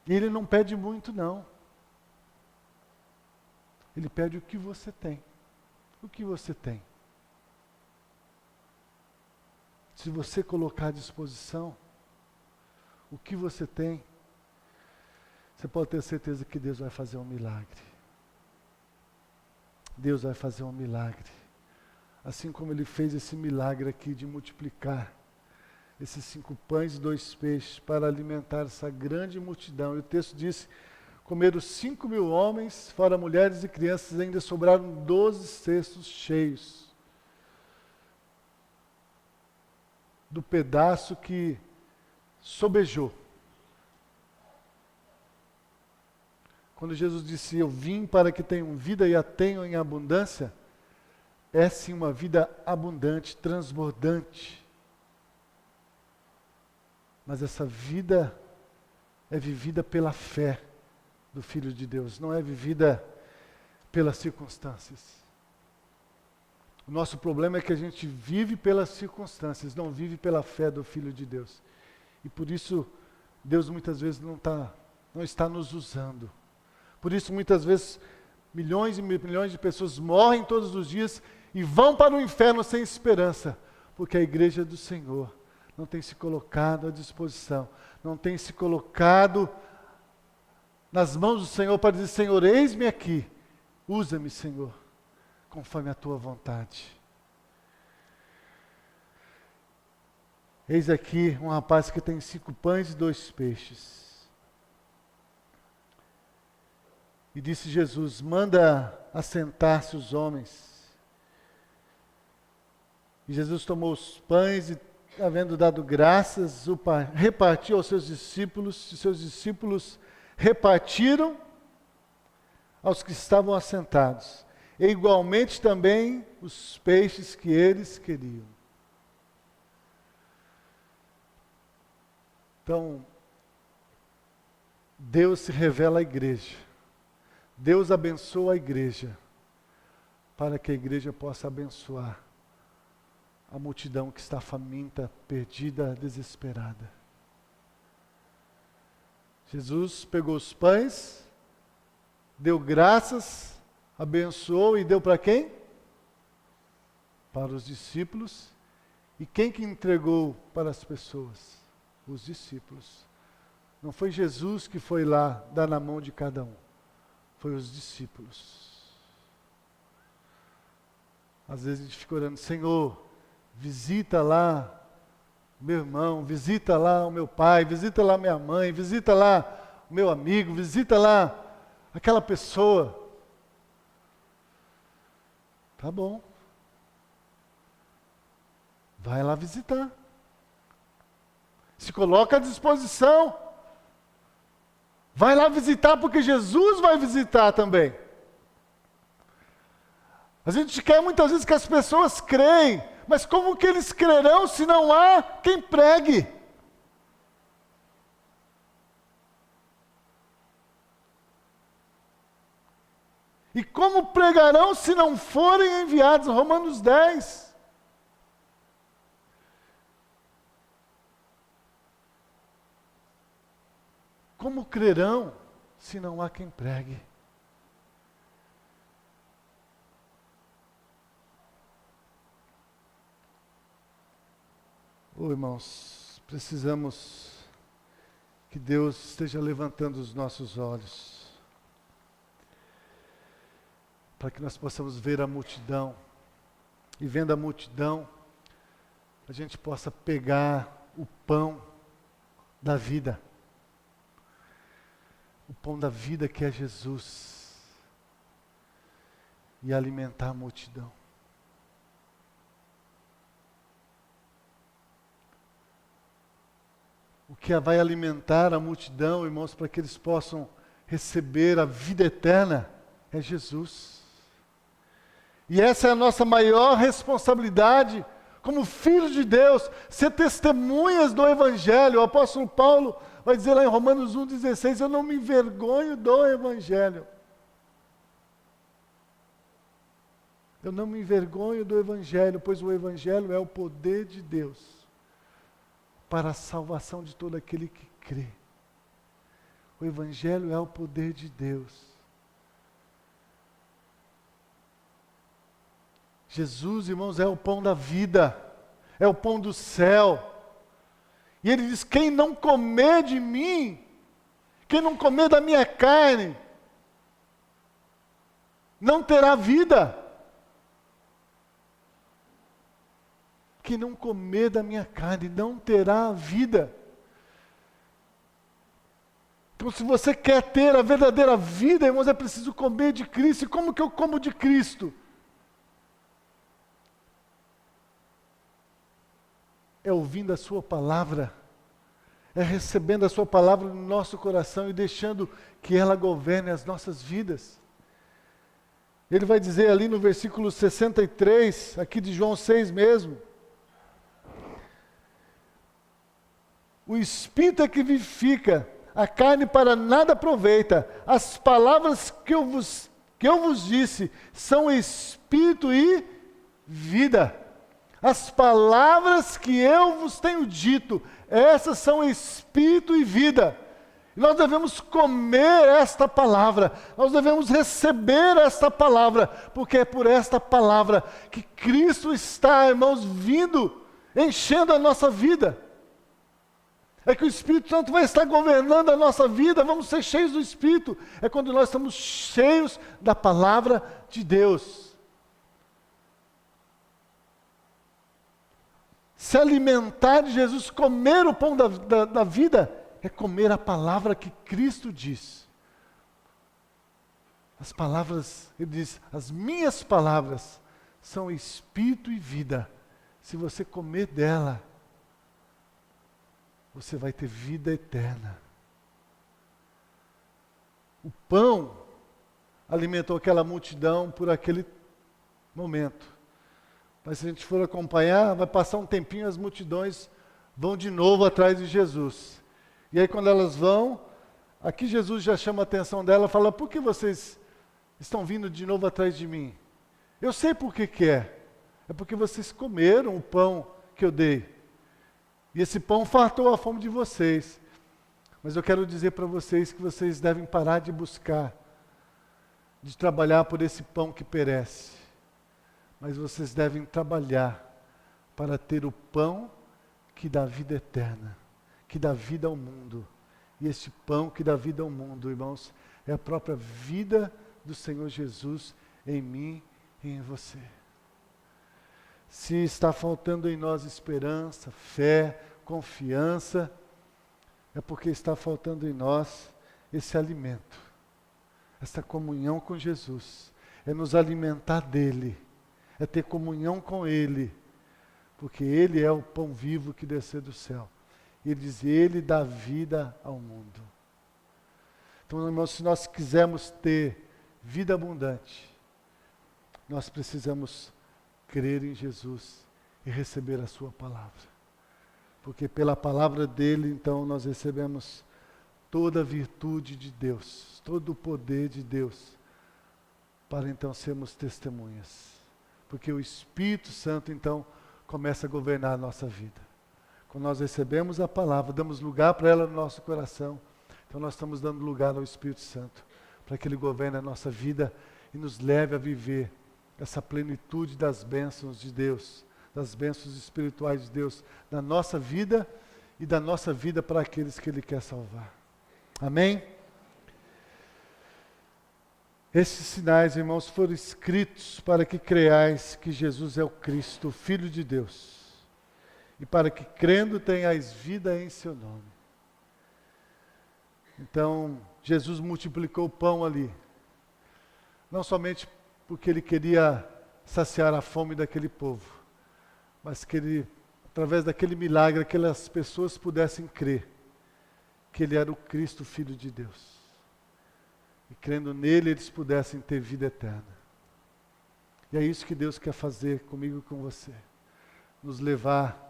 A: E Ele não pede muito, não. Ele pede o que você tem. O que você tem. Se você colocar à disposição o que você tem, você pode ter certeza que Deus vai fazer um milagre. Deus vai fazer um milagre. Assim como Ele fez esse milagre aqui de multiplicar esses 5 pães e 2 peixes para alimentar essa grande multidão. E o texto diz: comeram 5.000 homens, fora mulheres e crianças, e ainda sobraram 12 cestos cheios do pedaço que sobejou. Quando Jesus disse: eu vim para que tenham vida e a tenham em abundância, é sim uma vida abundante, transbordante. Mas essa vida é vivida pela fé do Filho de Deus, não é vivida pelas circunstâncias. O nosso problema é que a gente vive pelas circunstâncias, não vive pela fé do Filho de Deus. E por isso, Deus muitas vezes não está não está nos usando. Por isso, muitas vezes, milhões e milhões de pessoas morrem todos os dias e vão para o inferno sem esperança, porque a igreja do Senhor não tem se colocado à disposição, não tem se colocado nas mãos do Senhor para dizer: Senhor, eis-me aqui, usa-me, Senhor, conforme a tua vontade. Eis aqui um rapaz que tem 5 pães e 2 peixes. E disse Jesus: manda assentar-se os homens. E Jesus tomou os pães e, havendo dado graças, repartiu aos seus discípulos, e seus discípulos repartiram aos que estavam assentados, e igualmente também os peixes que eles queriam. Então, Deus se revela à igreja, Deus abençoa a igreja, para que a igreja possa abençoar a multidão que está faminta, perdida, desesperada. Jesus pegou os pães, deu graças, abençoou e deu para quem? Para os discípulos. E quem que entregou para as pessoas? Os discípulos. Não foi Jesus que foi lá dar na mão de cada um. Foi os discípulos. Às vezes a gente fica orando: Senhor, visita lá meu irmão, visita lá o meu pai, visita lá minha mãe, visita lá o meu amigo, visita lá aquela pessoa. Tá bom. Vai lá visitar. Se coloca à disposição. Vai lá visitar, porque Jesus vai visitar também. A gente quer muitas vezes que as pessoas creem, mas como que eles crerão se não há quem pregue? E como pregarão se não forem enviados? Romanos 10. Como crerão se não há quem pregue? Irmãos, precisamos que Deus esteja levantando os nossos olhos, para que nós possamos ver a multidão, e vendo a multidão, a gente possa pegar o pão da vida, o pão da vida que é Jesus, e alimentar a multidão. O que vai alimentar a multidão, irmãos, para que eles possam receber a vida eterna, é Jesus. E essa é a nossa maior responsabilidade, como filhos de Deus, ser testemunhas do Evangelho. O apóstolo Paulo vai dizer lá em Romanos 1,16, eu não me envergonho do Evangelho. Eu não me envergonho do Evangelho, pois o Evangelho é o poder de Deus para a salvação de todo aquele que crê. O Evangelho é o poder de Deus. Jesus, irmãos, é o pão da vida, é o pão do céu. E ele diz: quem não comer de mim, quem não comer da minha carne, não terá vida. Quem não comer da minha carne não terá vida. Então, se você quer ter a verdadeira vida, irmãos, é preciso comer de Cristo. E como que eu como de Cristo? É ouvindo a sua palavra, é recebendo a sua palavra no nosso coração e deixando que ela governe as nossas vidas. Ele vai dizer ali no versículo 63, aqui de João 6 mesmo: o Espírito é que vivifica, a carne para nada aproveita. As palavras que eu vos disse são Espírito e vida. As palavras que eu vos tenho dito, essas são Espírito e vida. Nós devemos comer esta palavra, nós devemos receber esta palavra, porque é por esta palavra que Cristo está, irmãos, vindo, enchendo a nossa vida. É que o Espírito Santo vai estar governando a nossa vida, vamos ser cheios do Espírito. É quando nós estamos cheios da palavra de Deus. Se alimentar de Jesus, comer o pão da vida, é comer a palavra que Cristo diz. As palavras, ele diz, as minhas palavras são espírito e vida. Se você comer dela, você vai ter vida eterna. O pão alimentou aquela multidão por aquele momento. Mas se a gente for acompanhar, vai passar um tempinho, as multidões vão de novo atrás de Jesus. E aí quando elas vão, aqui Jesus já chama a atenção dela, fala, por que vocês estão vindo de novo atrás de mim? Eu sei por que é. É porque vocês comeram o pão que eu dei. E esse pão fartou a fome de vocês. Mas eu quero dizer para vocês que vocês devem parar de buscar, de trabalhar por esse pão que perece. Mas vocês devem trabalhar para ter o pão que dá vida eterna, que dá vida ao mundo. E esse pão que dá vida ao mundo, irmãos, é a própria vida do Senhor Jesus em mim e em você. Se está faltando em nós esperança, fé, confiança, é porque está faltando em nós esse alimento, essa comunhão com Jesus, é nos alimentar dele, é ter comunhão com ele, porque ele é o pão vivo que desceu do céu. Ele diz, ele dá vida ao mundo. Então, irmãos, se nós quisermos ter vida abundante, nós precisamos crer em Jesus e receber a sua palavra. Porque pela palavra dele, então, nós recebemos toda a virtude de Deus, todo o poder de Deus, para então sermos testemunhas. Porque o Espírito Santo, então, começa a governar a nossa vida. Quando nós recebemos a palavra, damos lugar para ela no nosso coração, então nós estamos dando lugar ao Espírito Santo, para que ele governe a nossa vida e nos leve a viver essa plenitude das bênçãos de Deus, das bênçãos espirituais de Deus, na nossa vida e da nossa vida para aqueles que ele quer salvar. Amém? Esses sinais, irmãos, foram escritos para que creiais que Jesus é o Cristo, o Filho de Deus, e para que crendo tenhais vida em seu nome. Então, Jesus multiplicou o pão ali, não somente porque ele queria saciar a fome daquele povo, mas que ele, através daquele milagre, aquelas pessoas pudessem crer que ele era o Cristo, Filho de Deus. E crendo nele, eles pudessem ter vida eterna. E é isso que Deus quer fazer comigo e com você. Nos levar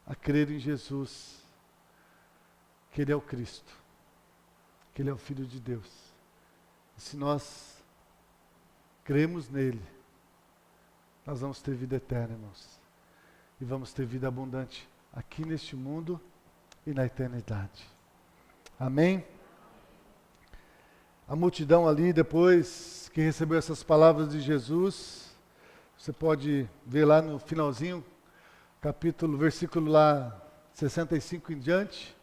A: a crer em Jesus, que ele é o Cristo, que ele é o Filho de Deus. E se nós cremos nele, nós vamos ter vida eterna, irmãos. E vamos ter vida abundante aqui neste mundo e na eternidade. Amém? A multidão ali, depois que recebeu essas palavras de Jesus, você pode ver lá no finalzinho, versículo lá 65 em diante,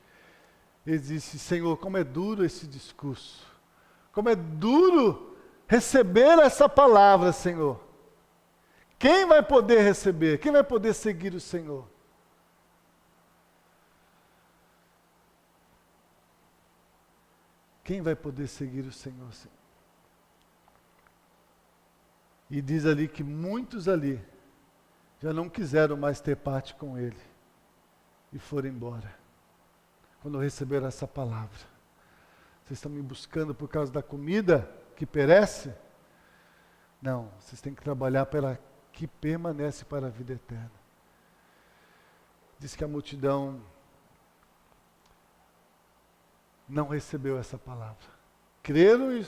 A: ele disse, Senhor, como é duro esse discurso, como é duro receber essa palavra, Senhor. Quem vai poder receber? Quem vai poder seguir o Senhor? Quem vai poder seguir o Senhor? E diz ali que muitos ali já não quiseram mais ter parte com ele e foram embora, quando receberam essa palavra. Vocês estão me buscando por causa da comida que perece? Não, vocês têm que trabalhar pela que permanece para a vida eterna. Diz que a multidão não recebeu essa palavra. Creram em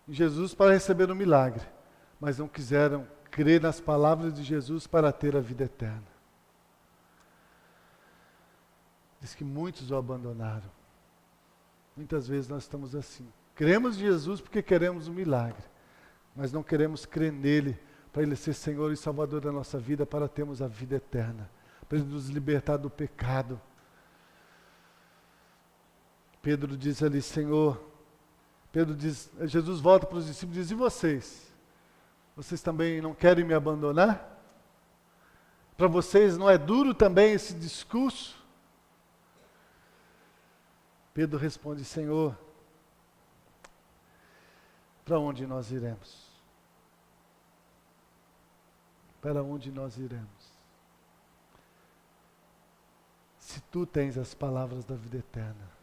A: Jesus para receber o milagre, mas não quiseram crer nas palavras de Jesus para ter a vida eterna. Diz que muitos o abandonaram. Muitas vezes nós estamos assim. Cremos em Jesus porque queremos um milagre, mas não queremos crer nele para ele ser Senhor e Salvador da nossa vida, para termos a vida eterna, para ele nos libertar do pecado. Pedro diz ali, Senhor, Jesus volta para os discípulos e diz, e vocês? Vocês também não querem me abandonar? Para vocês não é duro também esse discurso? Pedro responde, Senhor, para onde nós iremos? Para onde nós iremos? Se tu tens as palavras da vida eterna,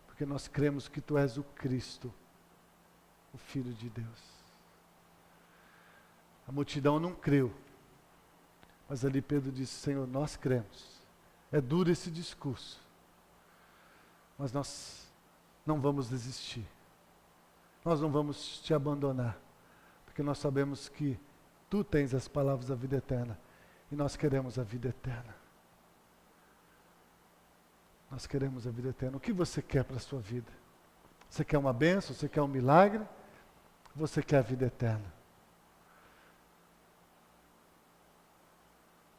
A: porque nós cremos que tu és o Cristo, o Filho de Deus. A multidão não creu, mas ali Pedro disse, Senhor, nós cremos. É duro esse discurso, mas nós não vamos desistir. Nós não vamos te abandonar, porque nós sabemos que tu tens as palavras da vida eterna, e nós queremos a vida eterna. Nós queremos a vida eterna. O que você quer para a sua vida? Você quer uma bênção? Você quer um milagre? Você quer a vida eterna?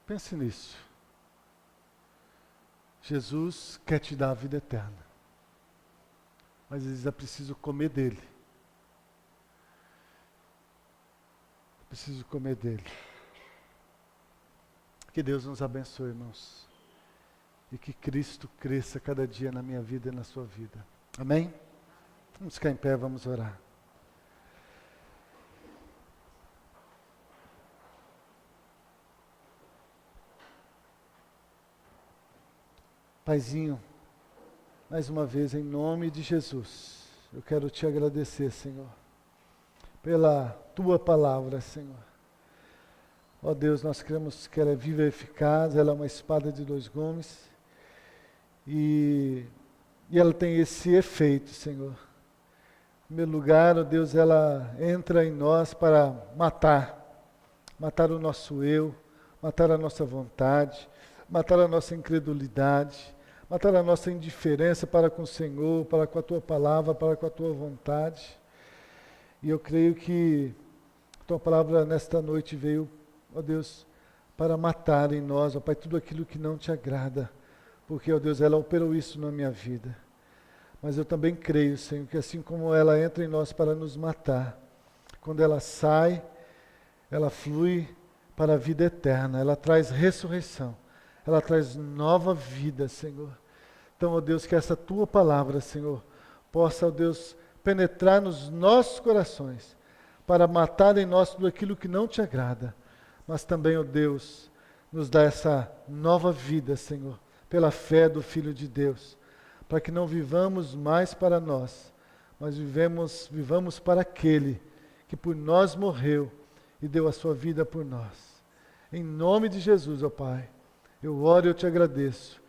A: Pense nisso. Jesus quer te dar a vida eterna, mas é preciso comer dele. É preciso comer dele. Que Deus nos abençoe, irmãos. E que Cristo cresça cada dia na minha vida e na sua vida. Amém? Vamos ficar em pé, vamos orar. Paizinho, mais uma vez, em nome de Jesus, eu quero te agradecer, Senhor, pela tua palavra, Senhor. Ó Deus, nós cremos que ela é viva e eficaz, ela é uma espada de dois gumes, e ela tem esse efeito, Senhor. Em primeiro lugar, ó Deus, ela entra em nós para matar o nosso eu, matar a nossa vontade, matar a nossa incredulidade, matar a nossa indiferença para com o Senhor, para com a tua palavra, para com a tua vontade. E eu creio que a tua palavra nesta noite veio, ó Deus, para matar em nós, ó Pai, tudo aquilo que não te agrada, porque, ó Deus, ela operou isso na minha vida. Mas eu também creio, Senhor, que assim como ela entra em nós para nos matar, quando ela sai, ela flui para a vida eterna, ela traz ressurreição, ela traz nova vida, Senhor. Então, ó Deus, que essa tua palavra, Senhor, possa, ó Deus, penetrar nos nossos corações, para matar em nós tudo aquilo que não te agrada, mas também, ó Deus, nos dá essa nova vida, Senhor, pela fé do Filho de Deus, para que não vivamos mais para nós, mas vivamos para aquele que por nós morreu e deu a sua vida por nós. Em nome de Jesus, ó Pai, eu oro e eu te agradeço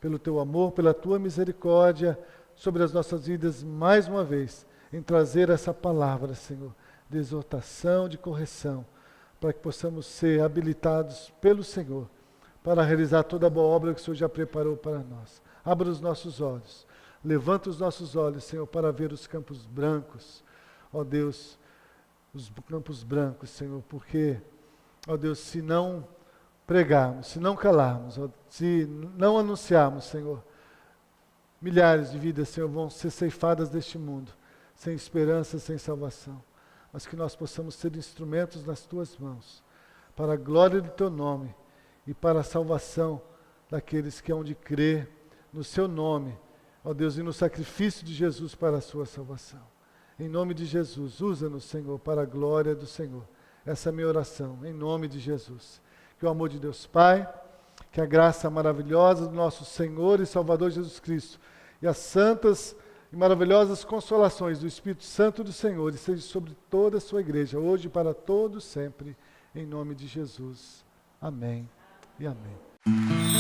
A: pelo teu amor, pela tua misericórdia sobre as nossas vidas, mais uma vez, em trazer essa palavra, Senhor, de exortação, de correção, para que possamos ser habilitados pelo Senhor, para realizar toda a boa obra que o Senhor já preparou para nós. Abra os nossos olhos, levanta os nossos olhos, Senhor, para ver os campos brancos, ó Deus, os campos brancos, Senhor, porque, ó Deus, se não pregarmos, se não calarmos, se não anunciarmos, Senhor, milhares de vidas, Senhor, vão ser ceifadas deste mundo, sem esperança, sem salvação. Mas que nós possamos ser instrumentos nas tuas mãos, para a glória do teu nome e para a salvação daqueles que hão de crer no seu nome, ó Deus, e no sacrifício de Jesus para a sua salvação. Em nome de Jesus, usa-nos, Senhor, para a glória do Senhor. Essa é a minha oração, em nome de Jesus. Que o amor de Deus Pai, que a graça maravilhosa do nosso Senhor e Salvador Jesus Cristo e as santas e maravilhosas consolações do Espírito Santo do Senhor estejam sobre toda a sua igreja, hoje e para todos sempre, em nome de Jesus. Amém e amém.